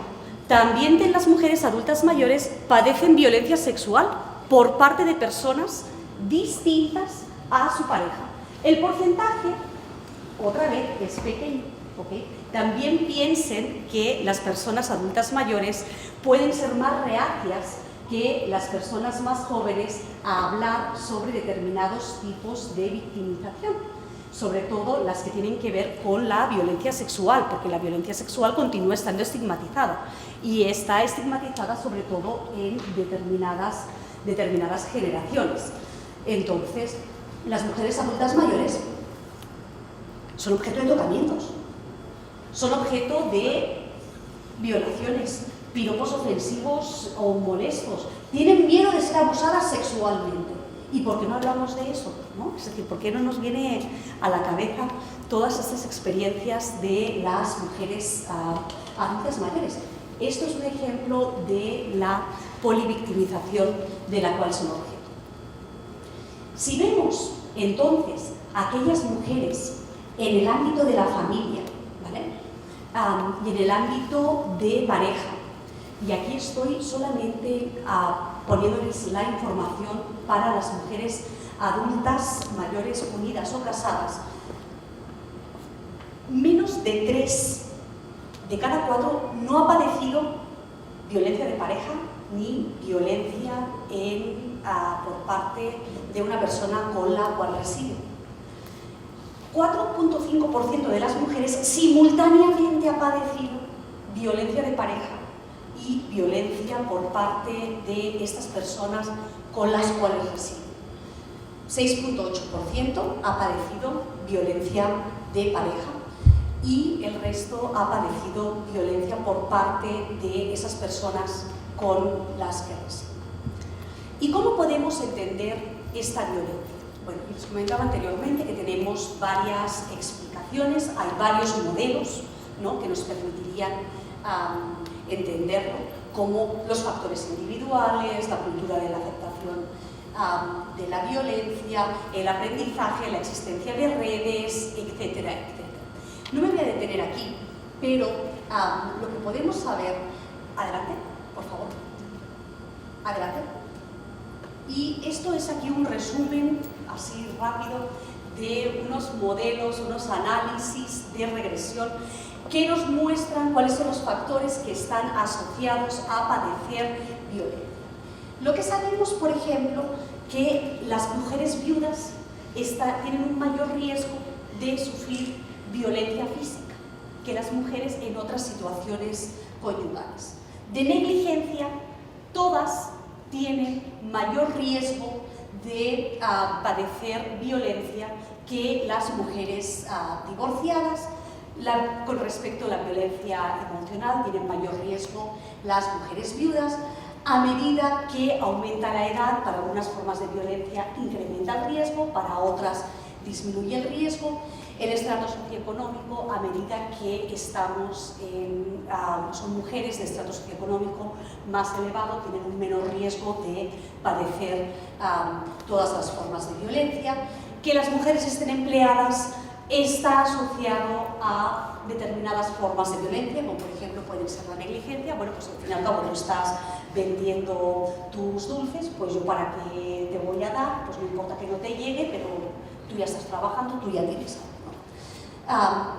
También las mujeres adultas mayores padecen violencia sexual por parte de personas distintas a su pareja. El porcentaje, otra vez, es pequeño, ¿ok? También piensen que las personas adultas mayores pueden ser más reacias que las personas más jóvenes a hablar sobre determinados tipos de victimización, sobre todo las que tienen que ver con la violencia sexual, porque la violencia sexual continúa estando estigmatizada y está estigmatizada sobre todo en determinadas generaciones. Entonces, las mujeres adultas mayores son objeto de tocamientos, son objeto de violaciones, piropos ofensivos o molestos, tienen miedo de ser abusadas sexualmente. ¿Y por qué no hablamos de eso? ¿No? Es decir, ¿por qué no nos viene a la cabeza todas estas experiencias de las mujeres adultas mayores? Esto es un ejemplo de la polivictimización de la cual son objeto. Si vemos, entonces, a aquellas mujeres en el ámbito de la familia, ¿vale? Y en el ámbito de pareja, y aquí estoy solamente poniéndoles la información para las mujeres adultas, mayores, unidas o casadas, menos de 3 de cada 4 no ha padecido violencia de pareja ni violencia por parte de una persona con la cual reside. 4.5% de las mujeres simultáneamente ha padecido violencia de pareja y violencia por parte de estas personas con las cuales residen. 6.8% ha padecido violencia de pareja y el resto ha padecido violencia por parte de esas personas con las que residen. ¿Y cómo podemos entender esta violencia? Bueno, les comentaba anteriormente que tenemos varias explicaciones, hay varios modelos, ¿no?, que nos permitirían entenderlo, como los factores individuales, la cultura de la aceptación de la violencia, el aprendizaje, la existencia de redes, etcétera, etcétera. No me voy a detener aquí, pero lo que podemos saber... Adelante, por favor. Adelante. Y esto es aquí un resumen, así rápido, de unos modelos, unos análisis de regresión que nos muestran cuáles son los factores que están asociados a padecer violencia. Lo que sabemos, por ejemplo, que las mujeres viudas tienen un mayor riesgo de sufrir violencia física que las mujeres en otras situaciones conyugales. De negligencia, todas tienen mayor riesgo de padecer violencia que las mujeres divorciadas. Con respecto a la violencia emocional, tienen mayor riesgo las mujeres viudas. A medida que aumenta la edad, para algunas formas de violencia incrementa el riesgo, para otras disminuye el riesgo. el estrato socioeconómico a medida que estamos son mujeres de estrato socioeconómico más elevado, tienen un menor riesgo de padecer todas las formas de violencia. Que las mujeres estén empleadas está asociado a determinadas formas de violencia, como por ejemplo pueden ser la negligencia. Bueno, pues al fin y al cabo no estás vendiendo tus dulces, pues yo para qué te voy a dar, pues no importa que no te llegue, pero tú ya estás trabajando, tú ya tienes algo, ¿no?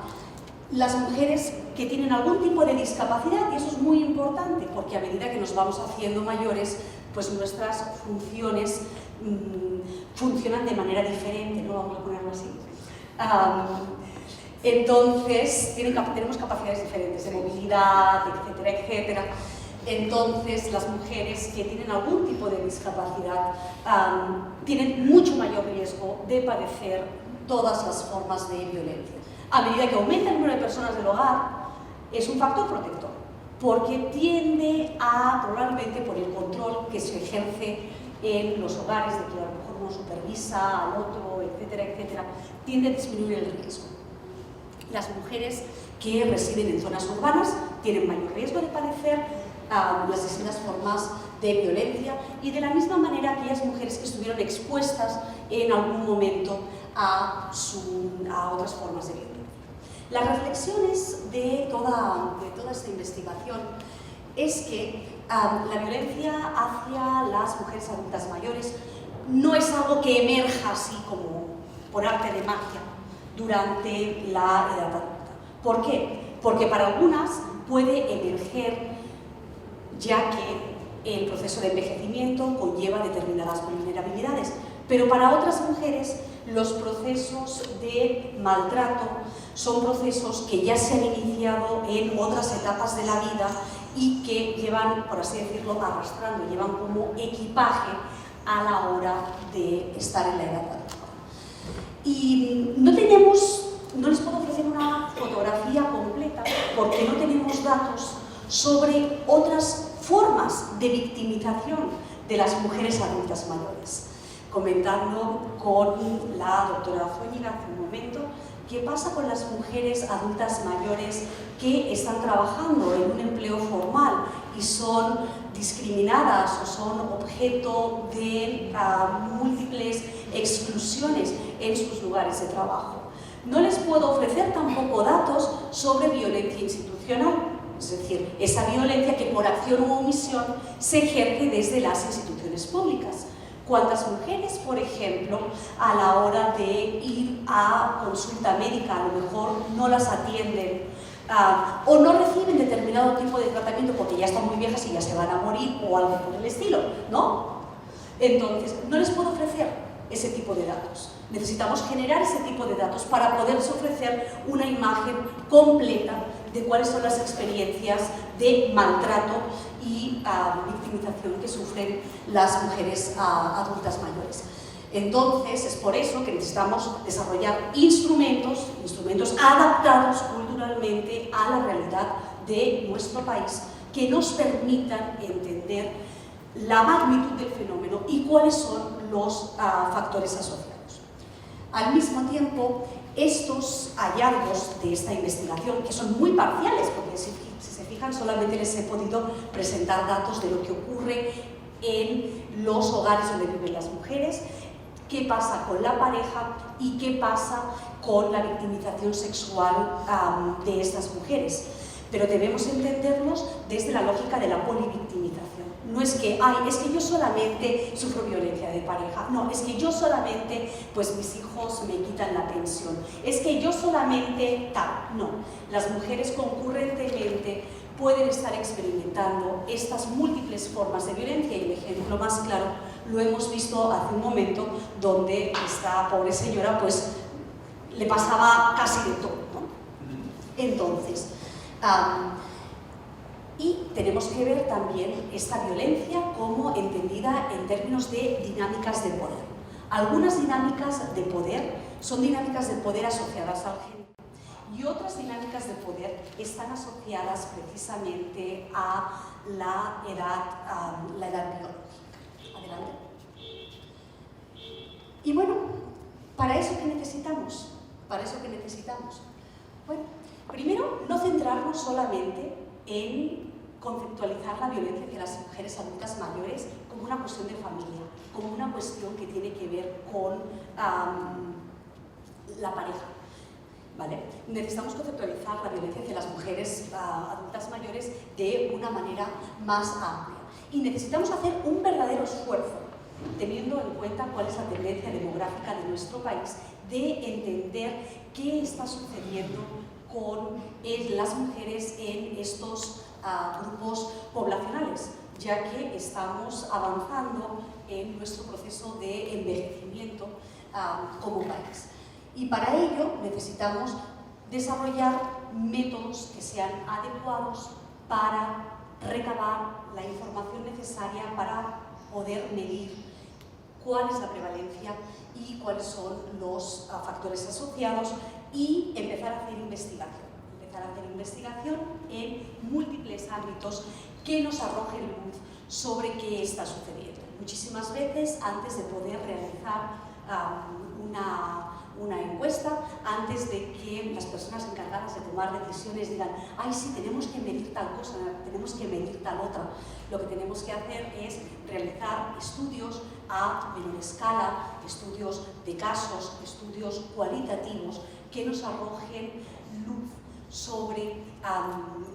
Las mujeres que tienen algún tipo de discapacidad, y eso es muy importante, porque a medida que nos vamos haciendo mayores, pues nuestras funciones funcionan de manera diferente, ¿no? Vamos a ponerlo así. Entonces, tenemos capacidades diferentes de movilidad, etcétera, etcétera. Entonces, las mujeres que tienen algún tipo de discapacidad tienen mucho mayor riesgo de padecer todas las formas de violencia. A medida que aumenta el número de personas del hogar, es un factor protector, porque tiende a, probablemente por el control que se ejerce en los hogares, de que a lo mejor uno supervisa al otro, etcétera, etcétera, tiende a disminuir el riesgo. Las mujeres que residen en zonas urbanas tienen mayor riesgo de padecer las distintas formas de violencia, y de la misma manera aquellas mujeres que estuvieron expuestas en algún momento a otras formas de violencia. Las reflexiones de toda esta investigación es que la violencia hacia las mujeres adultas mayores no es algo que emerja así como por arte de magia durante la edad adulta. ¿Por qué? Porque para algunas puede emerger ya que el proceso de envejecimiento conlleva determinadas vulnerabilidades, pero para otras mujeres los procesos de maltrato son procesos que ya se han iniciado en otras etapas de la vida y que llevan, por así decirlo, arrastrando, llevan como equipaje a la hora de estar en la edad adulta. Y no les puedo ofrecer una fotografía completa porque no tenemos datos sobre otras formas de victimización de las mujeres adultas mayores. Comentando con la doctora Zúñiga hace un momento, ¿qué pasa con las mujeres adultas mayores que están trabajando en un empleo formal y son discriminadas o son objeto de múltiples exclusiones en sus lugares de trabajo? No les puedo ofrecer tampoco datos sobre violencia institucional, es decir, esa violencia que por acción u omisión se ejerce desde las instituciones públicas. ¿Cuántas mujeres, por ejemplo, a la hora de ir a consulta médica, a lo mejor no las atienden o no reciben determinado tipo de tratamiento porque ya están muy viejas y ya se van a morir o algo por el estilo, ¿no? Entonces, no les puedo ofrecer ese tipo de datos. Necesitamos generar ese tipo de datos para poderles ofrecer una imagen completa de cuáles son las experiencias de maltrato y victimización que sufren las mujeres adultas mayores. Entonces, es por eso que necesitamos desarrollar instrumentos adaptados culturalmente a la realidad de nuestro país, que nos permitan entender la magnitud del fenómeno y cuáles son los factores asociados. Al mismo tiempo, estos hallazgos de esta investigación, que son muy parciales, porque si se fijan solamente les he podido presentar datos de lo que ocurre en los hogares donde viven las mujeres, qué pasa con la pareja y qué pasa con la victimización sexual de estas mujeres. Pero debemos entenderlos desde la lógica de la polivictimización. No es que, es que yo solamente sufro violencia de pareja. No, es que yo solamente, pues mis hijos me quitan la pensión. Es que yo solamente tal. No, las mujeres concurrentemente pueden estar experimentando estas múltiples formas de violencia, y el ejemplo más claro lo hemos visto hace un momento, donde esta pobre señora pues le pasaba casi de todo, ¿no? Entonces, y tenemos que ver también esta violencia como entendida en términos de dinámicas de poder. Algunas dinámicas de poder son dinámicas de poder asociadas al género, y otras dinámicas de poder están asociadas precisamente a la edad biológica. Adelante. Y bueno, ¿para eso qué necesitamos? ¿Para eso qué necesitamos? Bueno, primero, no centrarnos solamente en conceptualizar la violencia hacia las mujeres adultas mayores como una cuestión de familia, como una cuestión que tiene que ver con la pareja, ¿vale? Necesitamos conceptualizar la violencia hacia las mujeres adultas mayores de una manera más amplia. Y necesitamos hacer un verdadero esfuerzo, teniendo en cuenta cuál es la tendencia demográfica de nuestro país, de entender qué está sucediendo con las mujeres en estos grupos poblacionales, ya que estamos avanzando en nuestro proceso de envejecimiento como país. Y para ello necesitamos desarrollar métodos que sean adecuados para recabar la información necesaria para poder medir cuál es la prevalencia y cuáles son los factores asociados y empezar a hacer investigación. Empezar a hacer investigación en múltiples ámbitos que nos arrojen luz sobre qué está sucediendo. Muchísimas veces, antes de poder realizar una encuesta, antes de que las personas encargadas de tomar decisiones digan ¡ay, sí, tenemos que medir tal cosa, tenemos que medir tal otra! Lo que tenemos que hacer es realizar estudios a menor escala, estudios de casos, estudios cualitativos que nos arrojen luz sobre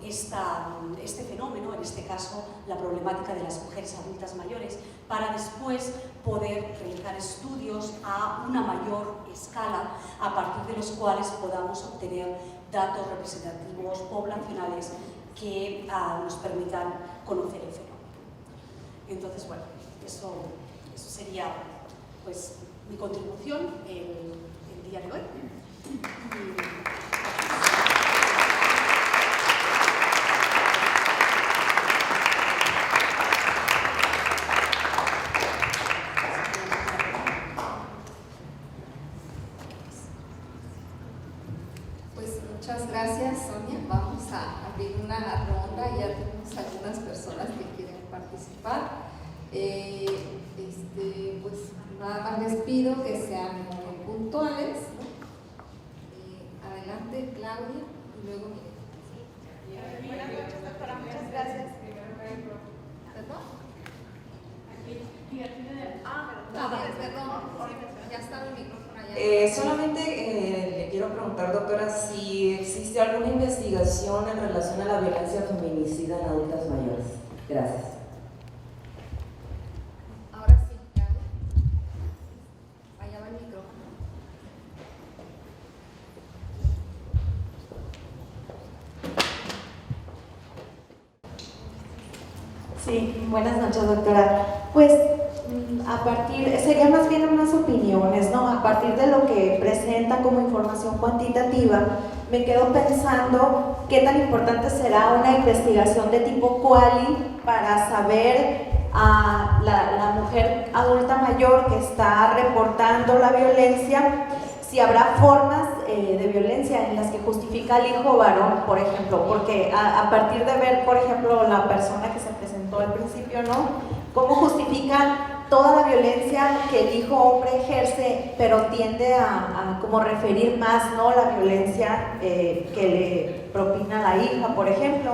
este fenómeno, en este caso la problemática de las mujeres adultas mayores, para después poder realizar estudios a una mayor escala a partir de los cuales podamos obtener datos representativos poblacionales que nos permitan conocer el fenómeno. Entonces, bueno, eso sería pues mi contribución el día de hoy. Muchas gracias, Sonia. Vamos a abrir una ronda, ya tenemos algunas personas que quieren participar. Pues nada más les pido que sean muy puntuales, ¿no? Adelante, Claudia, y luego Miguel. Buenas noches, doctora. Muchas gracias. ¿Perdón? Perdón. Ya está el micrófono allá. Solamente le quiero preguntar, doctora, si existe alguna investigación en relación a la violencia feminicida en adultas mayores. Gracias. Ahora sí, Claudia. Allá va el micrófono. Sí, buenas noches, doctora. Pues sería más bien unas opiniones, ¿no? A partir de lo que presenta como información cuantitativa, me quedo pensando qué tan importante será una investigación de tipo quali para saber a la mujer adulta mayor que está reportando la violencia, si habrá formas de violencia en las que justifica al hijo varón, por ejemplo, porque a partir de ver, por ejemplo, la persona que se presentó al principio, ¿no? ¿Cómo justifica toda la violencia que el hijo hombre ejerce, pero tiende a como referir más, ¿no? La violencia que le propina la hija, por ejemplo?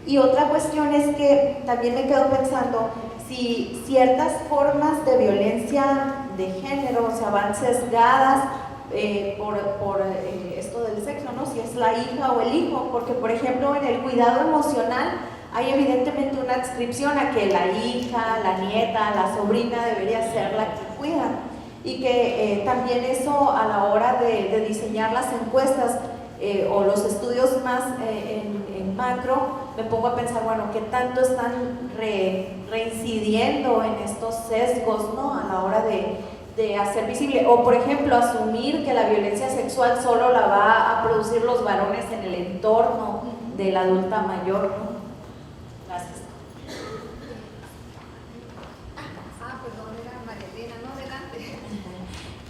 Y otra cuestión es que también me quedo pensando si ciertas formas de violencia de género se van sesgadas por esto del sexo, ¿no? Si es la hija o el hijo, porque por ejemplo en el cuidado emocional hay evidentemente una adscripción a que la hija, la nieta, la sobrina debería ser la que cuida, y que también eso a la hora de diseñar las encuestas o los estudios más en macro, me pongo a pensar, bueno, ¿qué tanto están reincidiendo en estos sesgos, ¿no? A la hora de hacer visible, o por ejemplo asumir que la violencia sexual solo la va a producir los varones en el entorno de la adulta mayor, ¿no? Gracias. Perdón, era María Elena, no, adelante.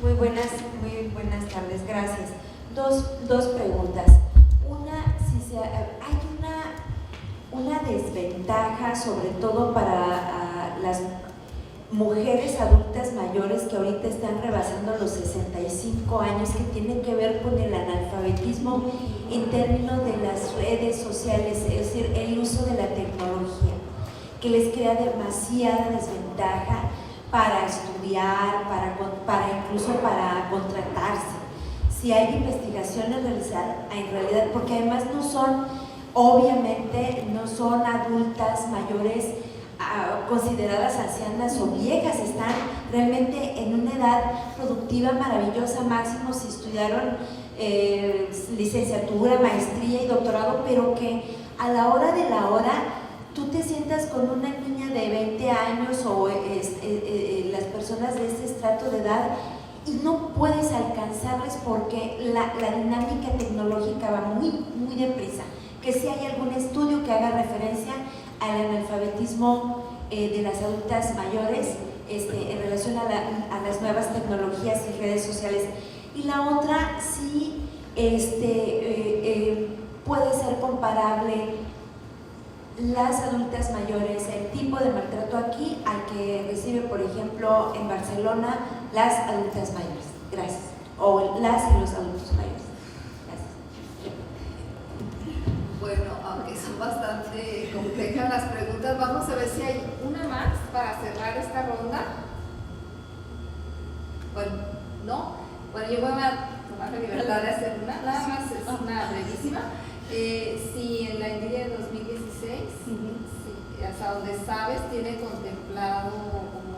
Muy buenas tardes, gracias. Dos preguntas. Una, si hay una desventaja, sobre todo para mujeres adultas mayores que ahorita están rebasando los 65 años, que tienen que ver con el analfabetismo en términos de las redes sociales, es decir, el uso de la tecnología, que les crea demasiada desventaja para estudiar, incluso para contratarse. Si hay investigaciones realizadas, en realidad, porque además obviamente no son adultas mayores consideradas ancianas o viejas, están realmente en una edad productiva maravillosa, máximo si estudiaron licenciatura, maestría y doctorado, pero que a la hora de la hora tú te sientas con una niña de 20 años o las personas de ese estrato de edad y no puedes alcanzarles porque la dinámica tecnológica va muy, muy deprisa. Que si hay algún estudio que haga referencia al analfabetismo de las adultas mayores en relación a las nuevas tecnologías y redes sociales. Y la otra, sí, puede ser comparable las adultas mayores, el tipo de maltrato aquí al que recibe, por ejemplo, en Barcelona, las adultas mayores. Gracias. O las y los adultos mayores. Bueno, aunque son bastante complejas las preguntas, vamos a ver si hay una más para cerrar esta ronda. Bueno, ¿no? Bueno, yo voy a tomar la libertad de hacer una, nada más es una brevísima. Si en la Envidia de 2016, hasta donde sabes, tiene contemplado como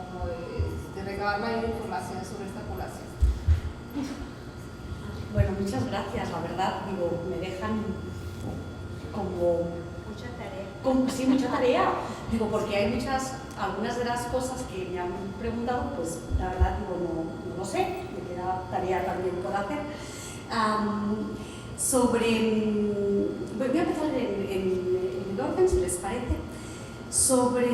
recabar mayor información sobre esta población. Bueno, muchas gracias, la verdad, me dejan como Mucha tarea. sí, mucha tarea, porque hay algunas de las cosas que me han preguntado, pues la verdad no lo sé, me queda tarea también por hacer. Voy a empezar en el orden, si les parece, sobre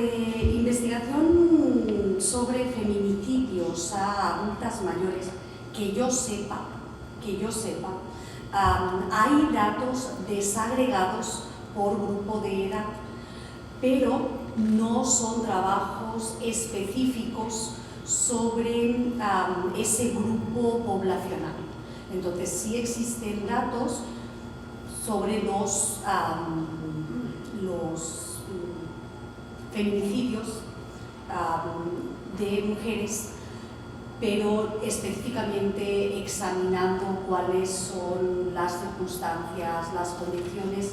investigación sobre feminicidios a adultas mayores, que yo sepa, hay datos desagregados por grupo de edad, pero no son trabajos específicos sobre ese grupo poblacional. Entonces, sí existen datos sobre los feminicidios de mujeres, pero específicamente examinando cuáles son las circunstancias, las condiciones,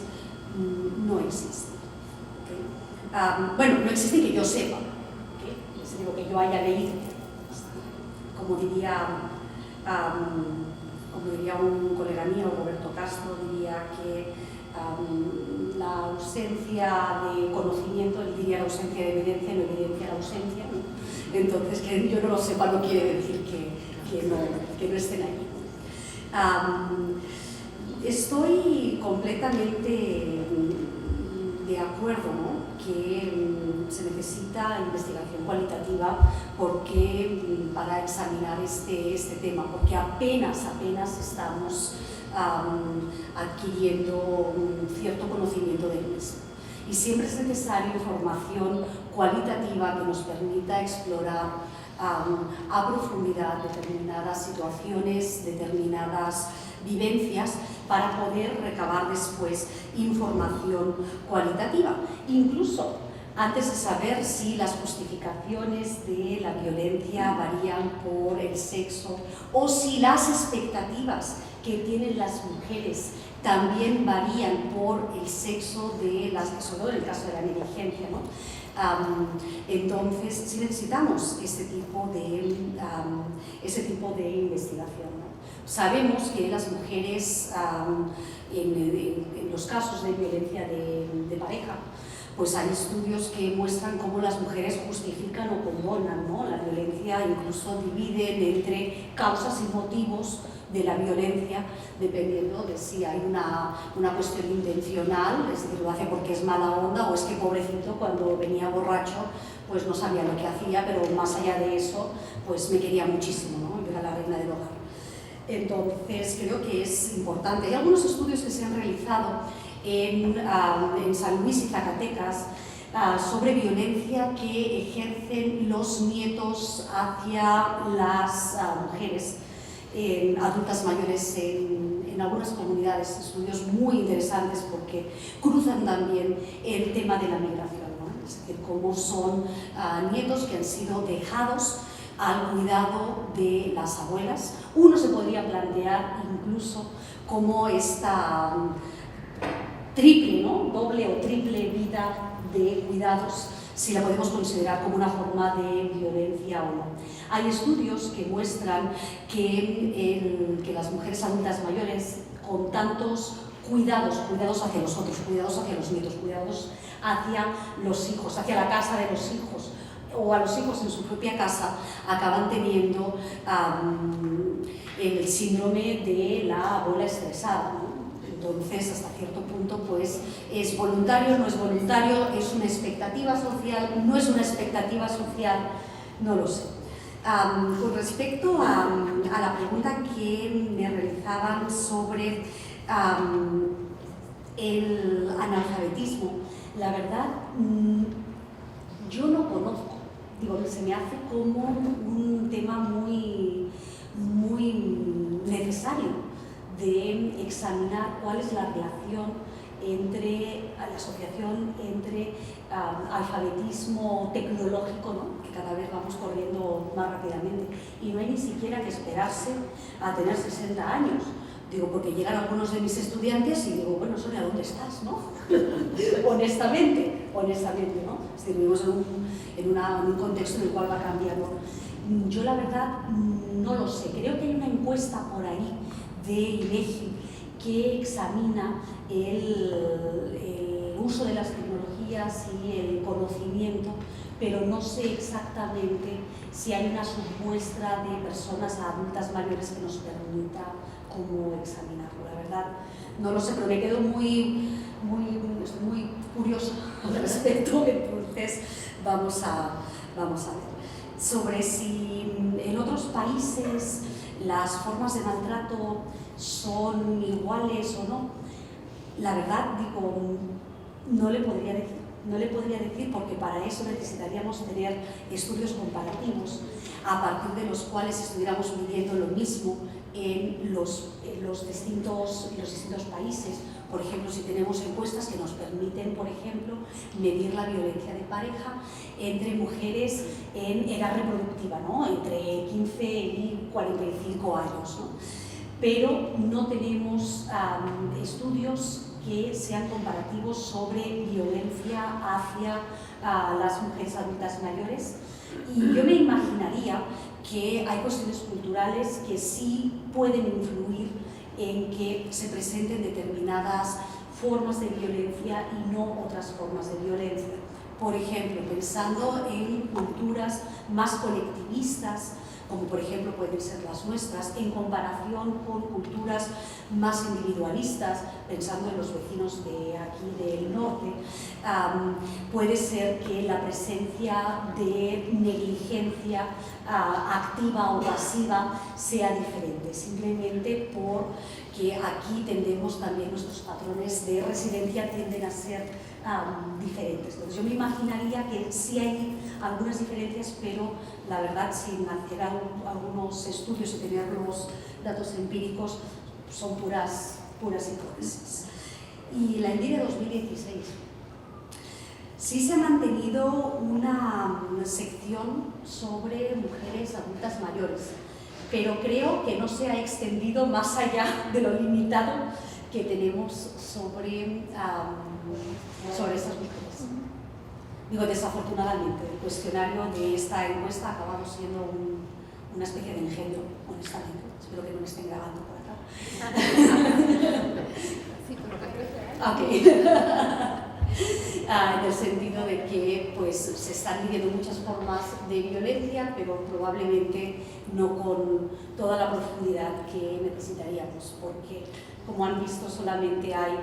no existen. ¿Okay? Bueno, no existen que yo sepa, ¿okay? Les digo que yo haya leído. Como diría un colega mío, Roberto Castro, diría que la ausencia de conocimiento, él diría la ausencia de evidencia, no evidencia la ausencia, ¿no? Entonces, que yo no lo sepa no quiere decir que no estén allí. Estoy completamente de acuerdo, ¿no?, que se necesita investigación cualitativa para examinar este tema, porque apenas estamos adquiriendo un cierto conocimiento del mismo. Y siempre es necesaria información cualitativa que nos permita explorar a profundidad determinadas situaciones, determinadas vivencias, para poder recabar después información cualitativa, incluso antes de saber si las justificaciones de la violencia varían por el sexo o si las expectativas que tienen las mujeres también varían por el sexo sobre todo en el caso de la negligencia, ¿no? Entonces, sí necesitamos ese tipo de investigación, ¿no? Sabemos que las mujeres, en los casos de violencia de pareja, pues hay estudios que muestran cómo las mujeres justifican o condonan, ¿no?, la violencia, incluso dividen entre causas y motivos de la violencia, dependiendo de si hay una cuestión intencional, es decir, lo hace porque es mala onda, o es que pobrecito cuando venía borracho pues no sabía lo que hacía, pero más allá de eso pues me quería muchísimo, ¿no?, yo era la reina del hogar. Entonces creo que es importante. Hay algunos estudios que se han realizado en San Luis y Zacatecas sobre violencia que ejercen los nietos hacia las mujeres adultas mayores en algunas comunidades. Estudios muy interesantes porque cruzan también el tema de la migración, ¿no? Es decir, cómo son nietos que han sido dejados al cuidado de las abuelas. Uno se podría plantear incluso como esta triple, ¿no? Doble o triple vida de cuidados, si la podemos considerar como una forma de violencia o no. Hay estudios que muestran que las mujeres adultas mayores, con tantos cuidados hacia los otros, cuidados hacia los nietos, cuidados hacia los hijos, hacia la casa de los hijos, o a los hijos en su propia casa, acaban teniendo el síndrome de la abuela estresada, ¿no? Entonces, hasta cierto punto, pues, es voluntario, no es voluntario, es una expectativa social, no es una expectativa social, no lo sé. Con respecto a la pregunta que me realizaban sobre el analfabetismo, la verdad, yo no conozco, digo, se me hace como un tema muy necesario de examinar cuál es la relación entre la asociación entre alfabetismo tecnológico, ¿no? Que cada vez vamos corriendo más rápidamente, y no hay ni siquiera que esperarse a tener 60 años. Digo, porque llegan algunos de mis estudiantes y digo, bueno, Sonia, ¿dónde estás, no? honestamente, ¿no? Es decir, vivimos en un contexto en el cual va cambiando. Yo la verdad no lo sé, creo que hay una encuesta por ahí de INEGI que examina el uso de las tecnologías y el conocimiento, pero no sé exactamente si hay una submuestra de personas adultas mayores que nos permita cómo examinarlo. La verdad, no lo sé, pero me quedo muy curiosa al respecto, entonces vamos a ver. Sobre si en otros países las formas de maltrato son iguales o no, la verdad, digo, no le podría decir porque para eso necesitaríamos tener estudios comparativos a partir de los cuales estuviéramos midiendo lo mismo en los distintos países. Por ejemplo, si tenemos encuestas que nos permiten, por ejemplo, medir la violencia de pareja entre mujeres en edad reproductiva, ¿no? Entre 15 y 45 años, ¿no? Pero no tenemos estudios que sean comparativos sobre violencia hacia las mujeres adultas mayores, y yo me imaginaría que hay cuestiones culturales que sí pueden influir en que se presenten determinadas formas de violencia y no otras formas de violencia. Por ejemplo, pensando en culturas más colectivistas, como por ejemplo pueden ser las nuestras, en comparación con culturas más individualistas, pensando en los vecinos de aquí del norte, puede ser que la presencia de negligencia activa o pasiva sea diferente, simplemente porque aquí tendemos también, nuestros patrones de residencia tienden a ser diferentes. Entonces yo me imaginaría que sí hay algunas diferencias, pero la verdad, sin hacer algunos estudios y tener los datos empíricos, son puras hipótesis. Y la ENDI de 2016. Sí se ha mantenido una sección sobre mujeres adultas mayores, pero creo que no se ha extendido más allá de lo limitado que tenemos sobre estas mujeres. Digo, desafortunadamente, el cuestionario de esta encuesta ha acabado siendo una especie de engendro, honestamente. Espero que no me estén grabando por acá. Sí, En el sentido de que pues, se están viviendo muchas formas de violencia, pero probablemente no con toda la profundidad que necesitaríamos, porque, como han visto, solamente hay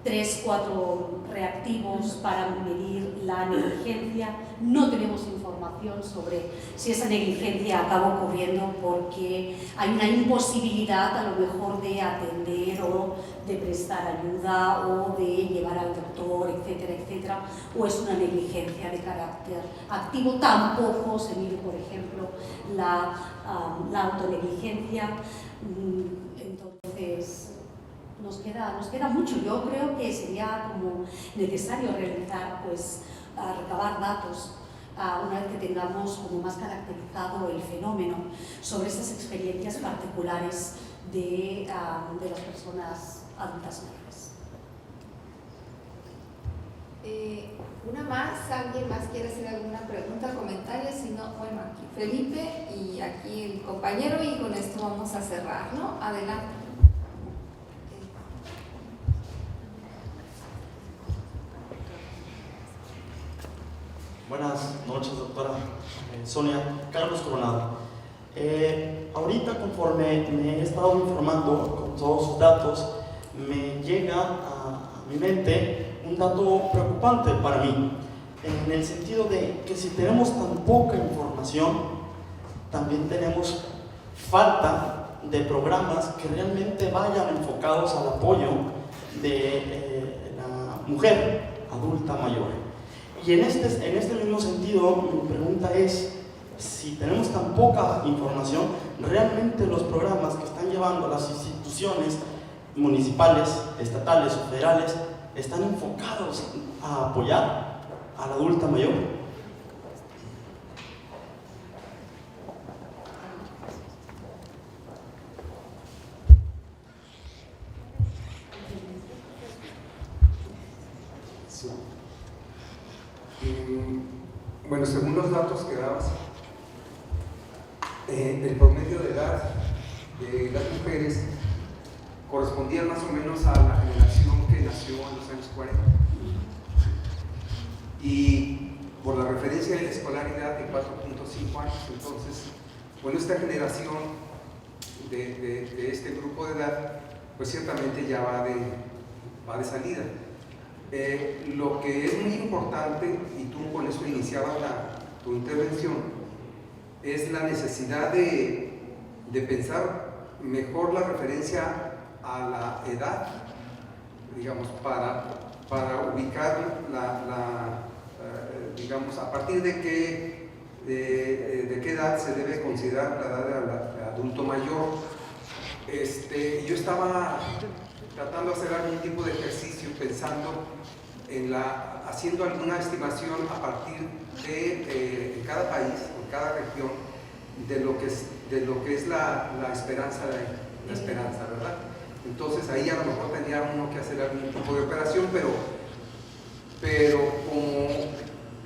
3-4 reactivos para medir la negligencia. No tenemos información sobre si esa negligencia acaba ocurriendo porque hay una imposibilidad a lo mejor de atender o de prestar ayuda o de llevar al doctor, etcétera, etcétera, o es una negligencia de carácter activo. Tampoco se mide, por ejemplo, la autonegligencia. Entonces, nos queda mucho. Yo creo que sería como necesario realizar, recabar datos una vez que tengamos como más caracterizado el fenómeno sobre esas experiencias particulares de las personas adultas mayores. Una más, ¿alguien más quiere hacer alguna pregunta, comentario? Si no, bueno, aquí Felipe y aquí el compañero, y con esto vamos a cerrar, ¿no? Adelante. Buenas noches, doctora Sonia. Carlos Coronado. Ahorita, conforme me he estado informando con todos sus datos, me llega a mi mente un dato preocupante para mí, en el sentido de que si tenemos tan poca información, también tenemos falta de programas que realmente vayan enfocados al apoyo de la mujer adulta mayor. Y en este mismo sentido, mi pregunta es, si tenemos tan poca información, ¿realmente los programas que están llevando las instituciones municipales, estatales o federales están enfocados a apoyar a la adulta mayor? Sí. Bueno, según los datos que dabas, el promedio de edad de las mujeres correspondía más o menos a la generación que nació en los años 40. Y por la referencia de la escolaridad de 4.5 años, entonces, bueno, esta generación de este grupo de edad, pues ciertamente ya va de salida. Lo que es muy importante, y tú con eso iniciabas tu intervención, es la necesidad de pensar mejor la referencia a la edad, digamos, para ubicar digamos, a partir de qué edad se debe considerar la edad del adulto mayor. Yo estaba tratando de hacer algún tipo de ejercicio pensando haciendo alguna estimación a partir de en cada país, en cada región, de lo que es la esperanza, ¿verdad? Entonces ahí a lo mejor tendría uno que hacer algún tipo de operación, pero como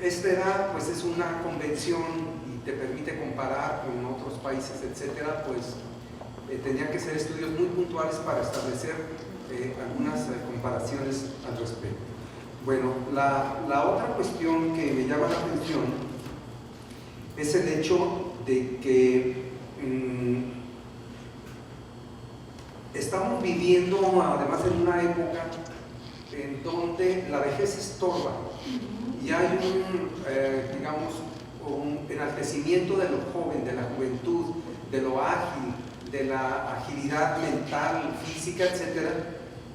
esta edad pues es una convención y te permite comparar con otros países, etcétera, pues tendrían que ser estudios muy puntuales para establecer algunas comparaciones al respecto. Bueno, la otra cuestión que me llama la atención es el hecho de que estamos viviendo además en una época en donde la vejez estorba y hay un enaltecimiento de lo joven, de la juventud, de lo ágil, de la agilidad mental, física, etc.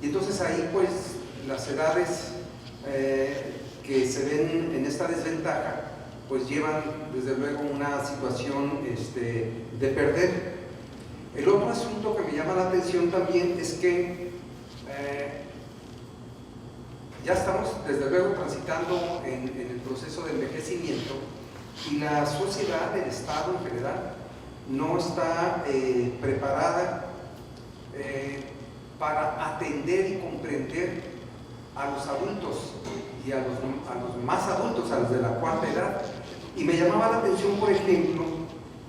Y entonces ahí pues las edades que se ven en esta desventaja pues llevan desde luego una situación de perder. El otro asunto que me llama la atención también es que ya estamos desde luego transitando en el proceso de envejecimiento y la sociedad, el Estado en general, no está preparada para atender y comprender a los adultos y a los más adultos, a los de la cuarta edad. Y me llamaba la atención, por ejemplo,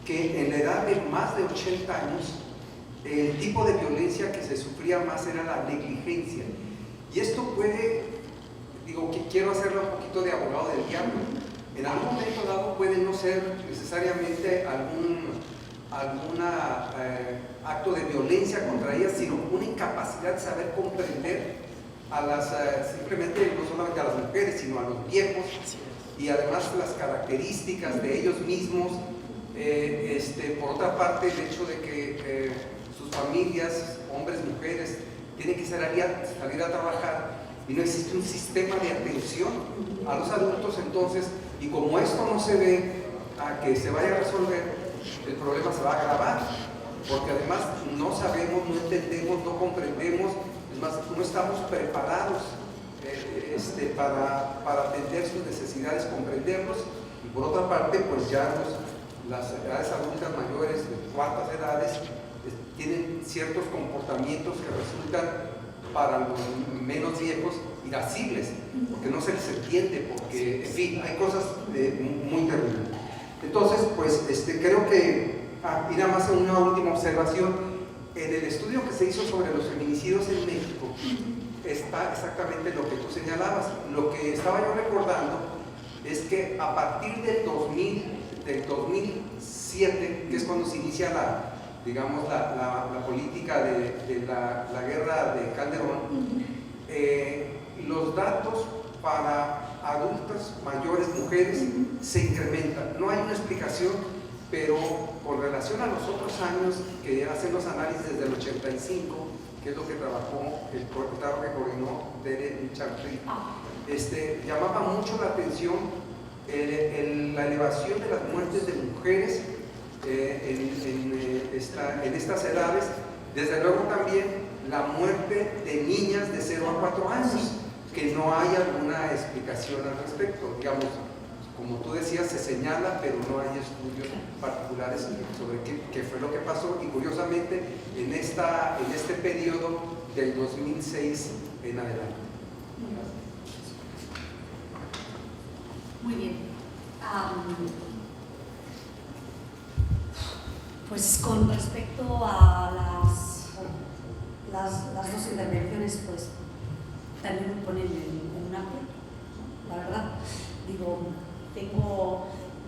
que en la edad de más de 80 años el tipo de violencia que se sufría más era la negligencia. Y esto puede, que quiero hacerlo un poquito de abogado del diablo, en algún momento dado puede no ser necesariamente algún acto de violencia contra ellas, sino una incapacidad de saber comprender simplemente no solamente a las mujeres, sino a los viejos, y además las características de ellos mismos. Por otra parte, el hecho de que sus familias, hombres, mujeres, tienen que salir a trabajar y no existe un sistema de atención a los adultos. Entonces, y como esto no se ve a que se vaya a resolver, el problema se va a agravar, porque además no sabemos, no entendemos, no comprendemos, es más, no estamos preparados para atender sus necesidades, comprenderlos. Y por otra parte, pues ya las edades adultas mayores, de cuartas edades, tienen ciertos comportamientos que resultan para los menos viejos irascibles, porque no se les entiende, porque, en fin, hay cosas muy terribles. Entonces, pues creo que, y nada más una última observación, en el estudio que se hizo sobre los feminicidios en México, está exactamente lo que tú señalabas. Lo que estaba yo recordando es que a partir del 2007, que es cuando se inicia la política de la guerra de Calderón, los datos para adultas mayores, mujeres, se incrementan. No hay una explicación, pero con relación a los otros años que hacen los análisis desde el 85, que es lo que trabajó el trabajo que coordinó Tere Chartri, llamaba mucho la atención la elevación de las muertes de mujeres en estas edades. Desde luego también la muerte de niñas de 0 a 4 años, que no hay alguna explicación al respecto. Digamos, como tú decías, se señala, pero no hay estudios particulares sobre qué fue lo que pasó. Y curiosamente, en este periodo del 2006 en adelante. Muy bien. Pues con respecto a las dos intervenciones, pues también me ponen en un aprieto, la verdad. Digo, tengo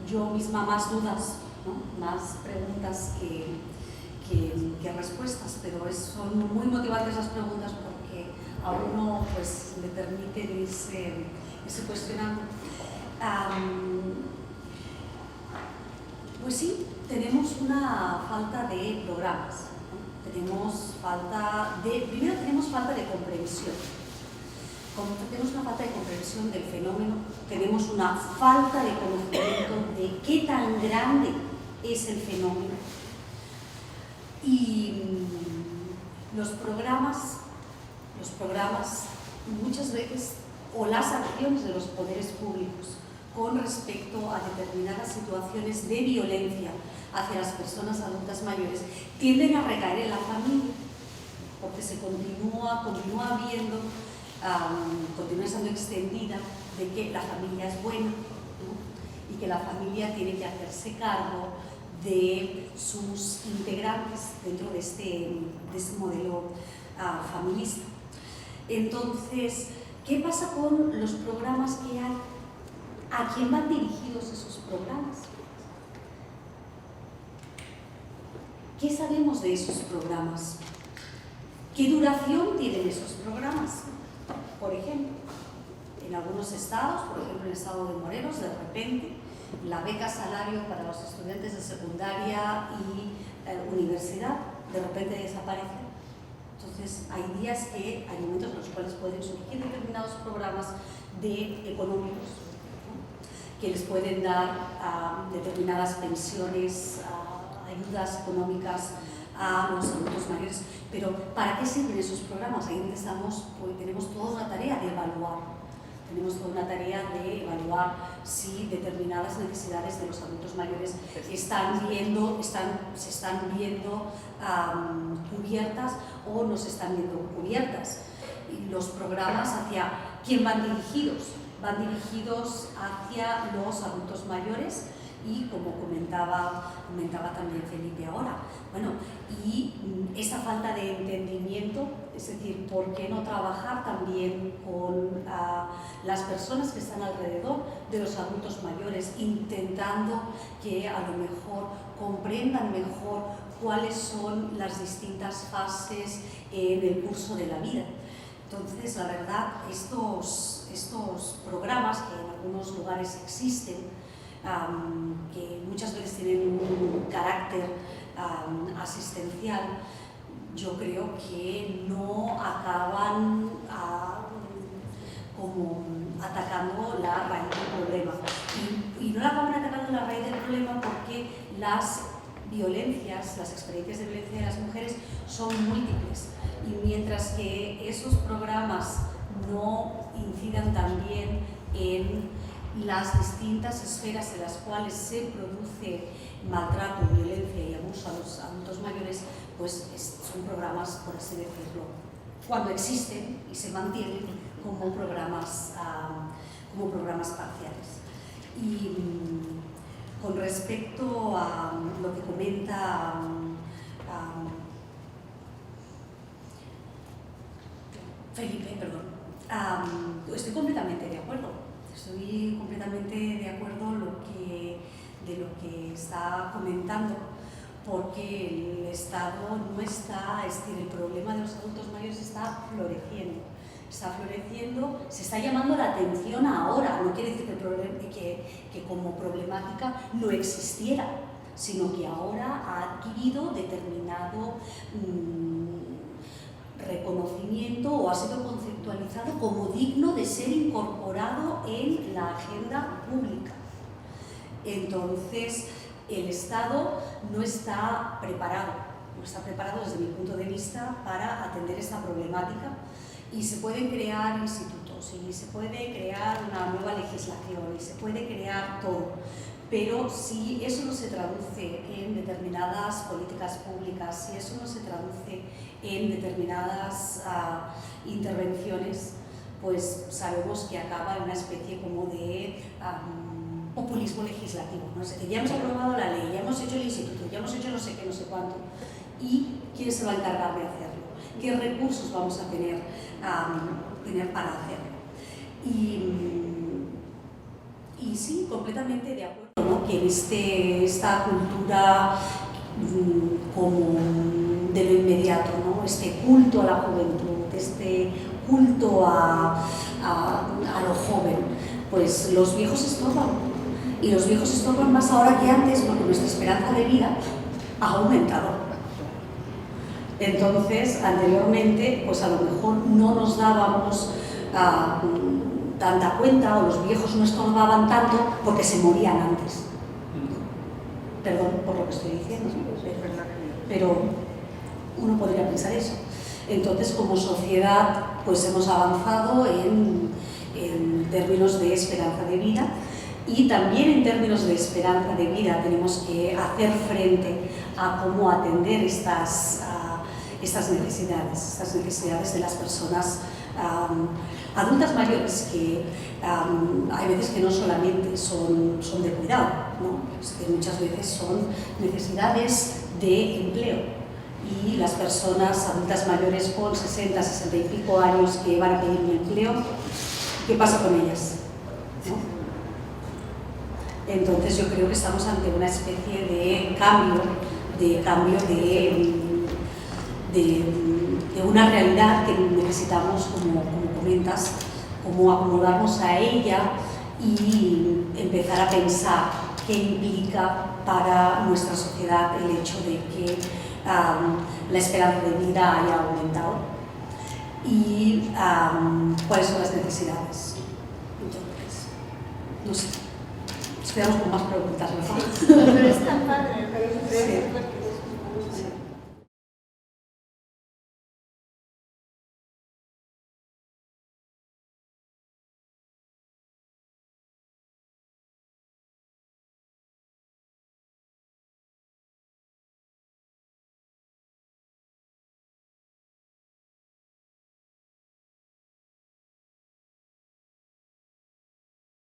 yo misma más dudas, ¿no? Más preguntas que respuestas, pero son muy motivantes las preguntas porque a uno pues, le permiten irse cuestionando. Pues sí, tenemos una falta de programas, ¿no? Primero tenemos falta de comprensión. Como tenemos una falta de comprensión del fenómeno, tenemos una falta de conocimiento de qué tan grande es el fenómeno. Y los programas muchas veces, o las acciones de los poderes públicos con respecto a determinadas situaciones de violencia hacia las personas adultas mayores, tienden a recaer en la familia, porque se continúa viendo, continúa siendo extendida de que la familia es buena, ¿no? Y que la familia tiene que hacerse cargo de sus integrantes dentro de este modelo familista. Entonces, ¿qué pasa con los programas que hay? ¿A quién van dirigidos esos programas? ¿Qué sabemos de esos programas? ¿Qué duración tienen esos programas? Por ejemplo, en algunos estados, por ejemplo en el estado de Morelos, de repente la beca salario para los estudiantes de secundaria y universidad de repente desaparece. Entonces hay días hay momentos en los cuales pueden surgir determinados programas económicos, ¿no? Que les pueden dar determinadas pensiones, ayudas económicas a los adultos mayores, pero ¿para qué sirven esos programas? Ahí tenemos toda una tarea de evaluar. Tenemos toda una tarea de evaluar si determinadas necesidades de los adultos mayores se están viendo cubiertas o no se están viendo cubiertas. Y los programas, ¿hacia quién van dirigidos? Van dirigidos hacia los adultos mayores y, como comentaba también Felipe ahora, bueno, y esa falta de entendimiento, es decir, ¿por qué no trabajar también con las personas que están alrededor de los adultos mayores, intentando que a lo mejor comprendan mejor cuáles son las distintas fases en el curso de la vida? Entonces, la verdad, estos programas que en algunos lugares existen, que muchas veces tienen un carácter asistencial, yo creo que no acaban como atacando la raíz del problema. Y no la acaban atacando la raíz del problema porque las violencias, las experiencias de violencia de las mujeres son múltiples. Y mientras que esos programas no incidan también en las distintas esferas en las cuales se produce maltrato, violencia y abuso a los adultos mayores, pues son programas, por así decirlo, cuando existen y se mantienen como programas parciales. Y con respecto a lo que comenta Felipe, estoy completamente de acuerdo. Estoy completamente de acuerdo de lo que está comentando, porque el Estado no está, es decir, el problema de los adultos mayores está floreciendo. Está floreciendo, se está llamando la atención ahora, no quiere decir que como problemática no existiera, sino que ahora ha adquirido determinado reconocimiento o ha sido conceptualizado como digno de ser incorporado en la agenda pública. Entonces, el Estado no está preparado desde mi punto de vista para atender esta problemática, y se pueden crear institutos y se puede crear una nueva legislación y se puede crear todo, pero si eso no se traduce en determinadas políticas públicas, si eso no se traduce en determinadas intervenciones, pues sabemos que acaba en una especie como de populismo legislativo, ¿no? Es decir, ya hemos aprobado la ley, ya hemos hecho el instituto, ya hemos hecho no sé qué, no sé cuánto, ¿y quién se va a encargar de hacerlo? ¿Qué recursos vamos a tener para hacerlo? Y sí, completamente de acuerdo, ¿no? Que en esta cultura como de lo inmediato, ¿no? Este culto a la juventud, este culto a lo joven, pues los viejos estorban. Y los viejos estorban más ahora que antes, porque nuestra esperanza de vida ha aumentado. Entonces, anteriormente, pues a lo mejor no nos dábamos tanta cuenta, o los viejos no estorbaban tanto porque se morían antes. Perdón por lo que estoy diciendo, pero uno podría pensar eso. Entonces, como sociedad, pues hemos avanzado en términos de esperanza de vida, y también en términos de esperanza de vida tenemos que hacer frente a cómo atender estas necesidades de las personas adultas mayores, que hay veces que no solamente son de cuidado, ¿no? Es que muchas veces son necesidades de empleo, y las personas adultas mayores con 60, 60 y pico años que van a pedir un empleo, ¿qué pasa con ellas? ¿No? Entonces yo creo que estamos ante una especie de cambio de una realidad que necesitamos, como comentas, como acomodarnos a ella y empezar a pensar qué implica para nuestra sociedad el hecho de que la esperanza de vida haya aumentado y cuáles son las necesidades. Entonces, no sé, nos quedamos con más preguntas, ¿verdad? Pero es tan padre, pero es Sí.